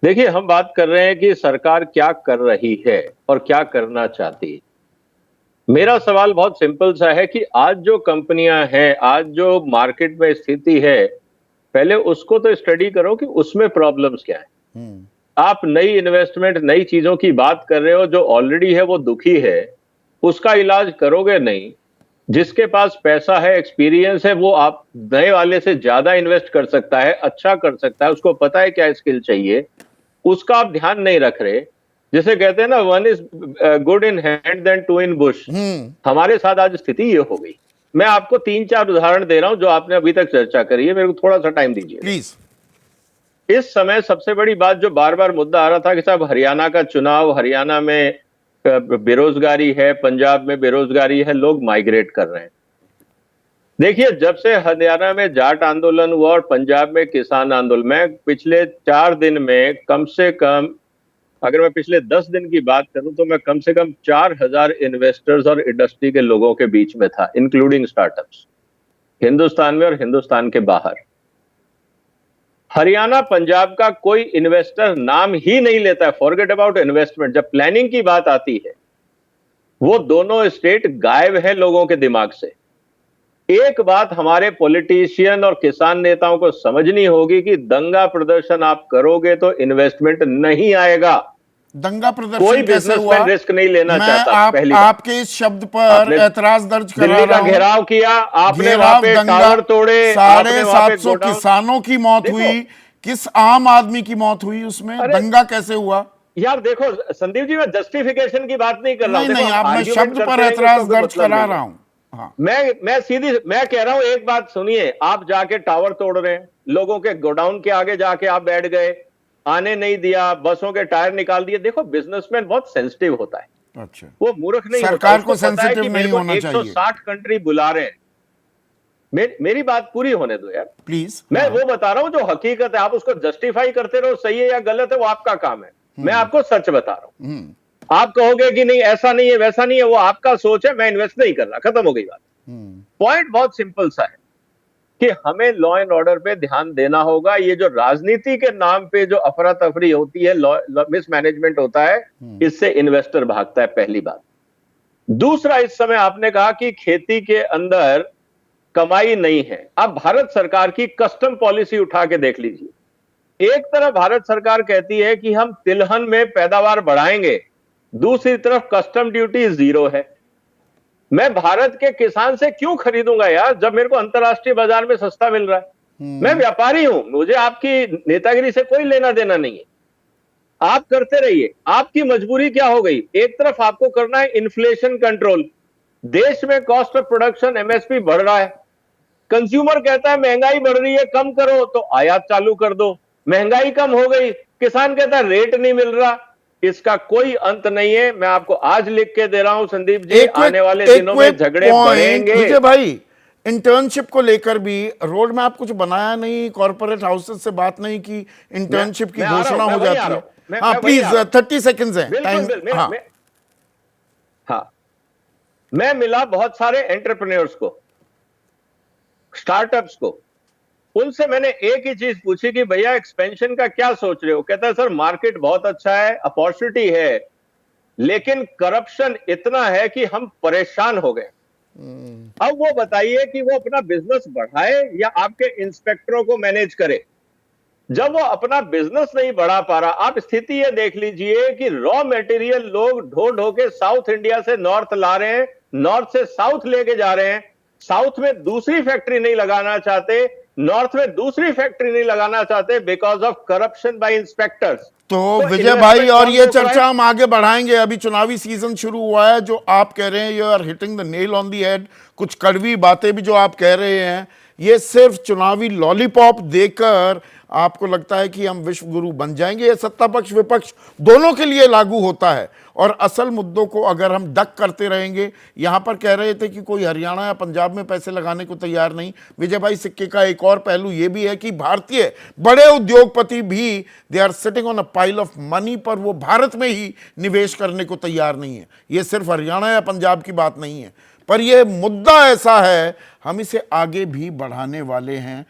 देखिए, हम बात कर रहे हैं कि सरकार क्या कर रही है और क्या करना चाहती है। मेरा सवाल बहुत सिंपल सा है कि आज जो कंपनियां हैं, आज जो मार्केट में स्थिति है, पहले उसको तो स्टडी करो कि उसमें प्रॉब्लम्स क्या है। आप नई इन्वेस्टमेंट, नई चीजों की बात कर रहे हो, जो ऑलरेडी है वो दुखी है, उसका इलाज करोगे नहीं। जिसके पास पैसा है, एक्सपीरियंस है, वो आप नए वाले से ज्यादा इन्वेस्ट कर सकता है, अच्छा कर सकता है, उसको पता है क्या स्किल चाहिए, उसका आप ध्यान नहीं रख रहे। जैसे कहते हैं ना, 1 is good in hand then 2 in bush. हमारे साथ आज स्थिति ये हो गई। मैं आपको 3-4 उदाहरण दे रहा हूं जो आपने अभी तक चर्चा करी है, मेरे को थोड़ा सा टाइम दीजिए प्लीज। इस समय सबसे बड़ी बात जो बार बार मुद्दा आ रहा था कि साहब हरियाणा का चुनाव, हरियाणा में बेरोजगारी है, पंजाब में बेरोजगारी है, लोग माइग्रेट कर रहे हैं। देखिए, जब से हरियाणा में जाट आंदोलन हुआ और पंजाब में किसान आंदोलन, मैं पिछले 4 दिन में कम से कम, अगर मैं पिछले 10 दिन की बात करूं तो मैं कम से कम 4000 इन्वेस्टर्स और इंडस्ट्री के लोगों के बीच में था, इंक्लूडिंग स्टार्टअप्स, हिंदुस्तान में और हिंदुस्तान के बाहर। हरियाणा, पंजाब का कोई इन्वेस्टर नाम ही नहीं लेता है, फॉरगेट अबाउट इन्वेस्टमेंट। जब प्लानिंग की बात आती है, वो दोनों स्टेट गायब है लोगों के दिमाग से। एक बात हमारे पॉलिटिशियन और किसान नेताओं को समझनी होगी कि दंगा प्रदर्शन आप करोगे तो इन्वेस्टमेंट नहीं आएगा। दंगा कोई प्रदर्शन कैसे हुआ? बिजनेसमैन रिस्क नहीं लेना मैं चाहता। पहली बात, आपके इस शब्द पर आपने ऐतराज दर्ज करा दिल्ली रहा का हूं। घेराव किया, आपने वहां घेराव, पे दंगा, टावर तोड़े, आपने वहां पे 750 गोडाउन। किसानों की मौत देखो, हुई, किस आम आदमी की मौत हुई उसमें? अरे, दंगा कैसे हुआ? यार देखो संदीप जी, मैं जस्टिफिकेशन की बात नहीं कर रहा हूं। नहीं देखो, नहीं, आप, मैं आर्ग्यूमेंट शब्द करते पर रहेंगे, ऐतराज उसका कोई दर्ज मतलब करा नहीं रहा है। हूं। हाँ। मैं कह रहा हूं, एक बात सुनिए। आप जाके टावर तोड़ रहे हैं, लोगों के गोडाउन के आगे जाके आप बैठ गए, आने नहीं दिया, बसों के टायर निकाल दिए। देखो, बिजनेसमैन बहुत सेंसिटिव होता है, अच्छा, वो मूर्ख नहीं होता। सरकार को उसको पता है कि सेंसिटिव मेरे नहीं को होना चाहिए। 160 कंट्री बुला रहे हैं। मेरी बात पूरी होने दो यार, प्लीज। मैं वो बता रहा हूं जो हकीकत है। आप उसको जस्टिफाई करते रहो, सही है या गलत है वो आपका काम है। मैं आपको सच बता रहा हूं। आप कहोगे कि नहीं ऐसा नहीं है, वैसा नहीं है, वो आपका सोच है, मैं इन्वेस्ट नहीं कर रहा, खत्म हो गई बात। पॉइंट बहुत सिंपल सा है कि हमें लॉ एंड ऑर्डर पे ध्यान देना होगा। ये जो राजनीति के नाम पे जो अफरा तफरी होती है, मिसमैनेजमेंट होता है, इससे इन्वेस्टर भागता है, पहली बात। दूसरा, इस समय आपने कहा कि खेती के अंदर कमाई नहीं है। अब भारत सरकार की कस्टम पॉलिसी उठा के देख लीजिए। एक तरफ भारत सरकार कहती है कि हम तिलहन में पैदावार बढ़ाएंगे, दूसरी तरफ कस्टम ड्यूटी 0 है। मैं भारत के किसान से क्यों खरीदूंगा यार, जब मेरे को अंतरराष्ट्रीय बाजार में सस्ता मिल रहा है। मैं व्यापारी हूं, मुझे आपकी नेतागिरी से कोई लेना देना नहीं है। आप करते रहिए। आपकी मजबूरी क्या हो गई? एक तरफ आपको करना है इन्फ्लेशन कंट्रोल, देश में कॉस्ट ऑफ प्रोडक्शन एमएसपी बढ़ रहा है, कंज्यूमर कहता है महंगाई बढ़ रही है, कम करो, तो आयात चालू कर दो, महंगाई कम हो गई, किसान कहता है रेट नहीं मिल रहा। इसका कोई अंत नहीं है। मैं आपको आज लिख के दे रहा हूं संदीप जी, आने वाले दिनों में झगड़े बढ़ेंगे। विजय भाई, इंटर्नशिप को लेकर भी रोड मैप कुछ बनाया नहीं, कॉर्पोरेट हाउसेस से बात नहीं की, इंटर्नशिप की घोषणा हो जाती है। हाँ प्लीज, 30 सेकंड्स हैं टाइम। हाँ, हाँ, मैं मिला बहुत सारे एंटरप्रेन्योर्स को, स्टार्टअप्स को। उनसे मैंने एक ही चीज पूछी कि भैया एक्सपेंशन का क्या सोच रहे हो? कहता है सर मार्केट बहुत अच्छा है, अपॉर्चुनिटी है, लेकिन करप्शन इतना है कि हम परेशान हो गए। अब वो बताइए कि वो अपना बिजनेस बढ़ाए या आपके इंस्पेक्टरों को मैनेज करे। जब वो अपना बिजनेस नहीं बढ़ा पा रहा, आप स्थिति ये देख लीजिए कि रॉ मटेरियल लोग ढो ढो के साउथ इंडिया से नॉर्थ ला रहे हैं, नॉर्थ से साउथ लेके जा रहे हैं, साउथ में दूसरी फैक्ट्री नहीं लगाना चाहते, नॉर्थ में दूसरी फैक्ट्री नहीं लगाना चाहते because of corruption by inspectors. तो विजय भाई, और ये चर्चा हम आगे बढ़ाएंगे। अभी चुनावी सीजन शुरू हुआ है। जो आप कह रहे हैं, you are hitting the nail on the head. कुछ कड़वी बातें भी जो आप कह रहे हैं, ये सिर्फ चुनावी लॉलीपॉप देकर आपको लगता है कि हम विश्व गुरु बन जाएंगे। ये सत्ता पक्ष विपक्ष दोनों के लिए लागू होता है। और असल मुद्दों को अगर हम डक करते रहेंगे, यहां पर कह रहे थे कि कोई हरियाणा या पंजाब में पैसे लगाने को तैयार नहीं। विजय भाई, सिक्के का एक और पहलू यह भी है कि भारतीय बड़े उद्योगपति भी they are sitting on a pile of money, पर वो भारत में ही निवेश करने को तैयार नहीं है। ये सिर्फ हरियाणा या पंजाब की बात नहीं है, पर यह मुद्दा ऐसा है, हम इसे आगे भी बढ़ाने वाले हैं।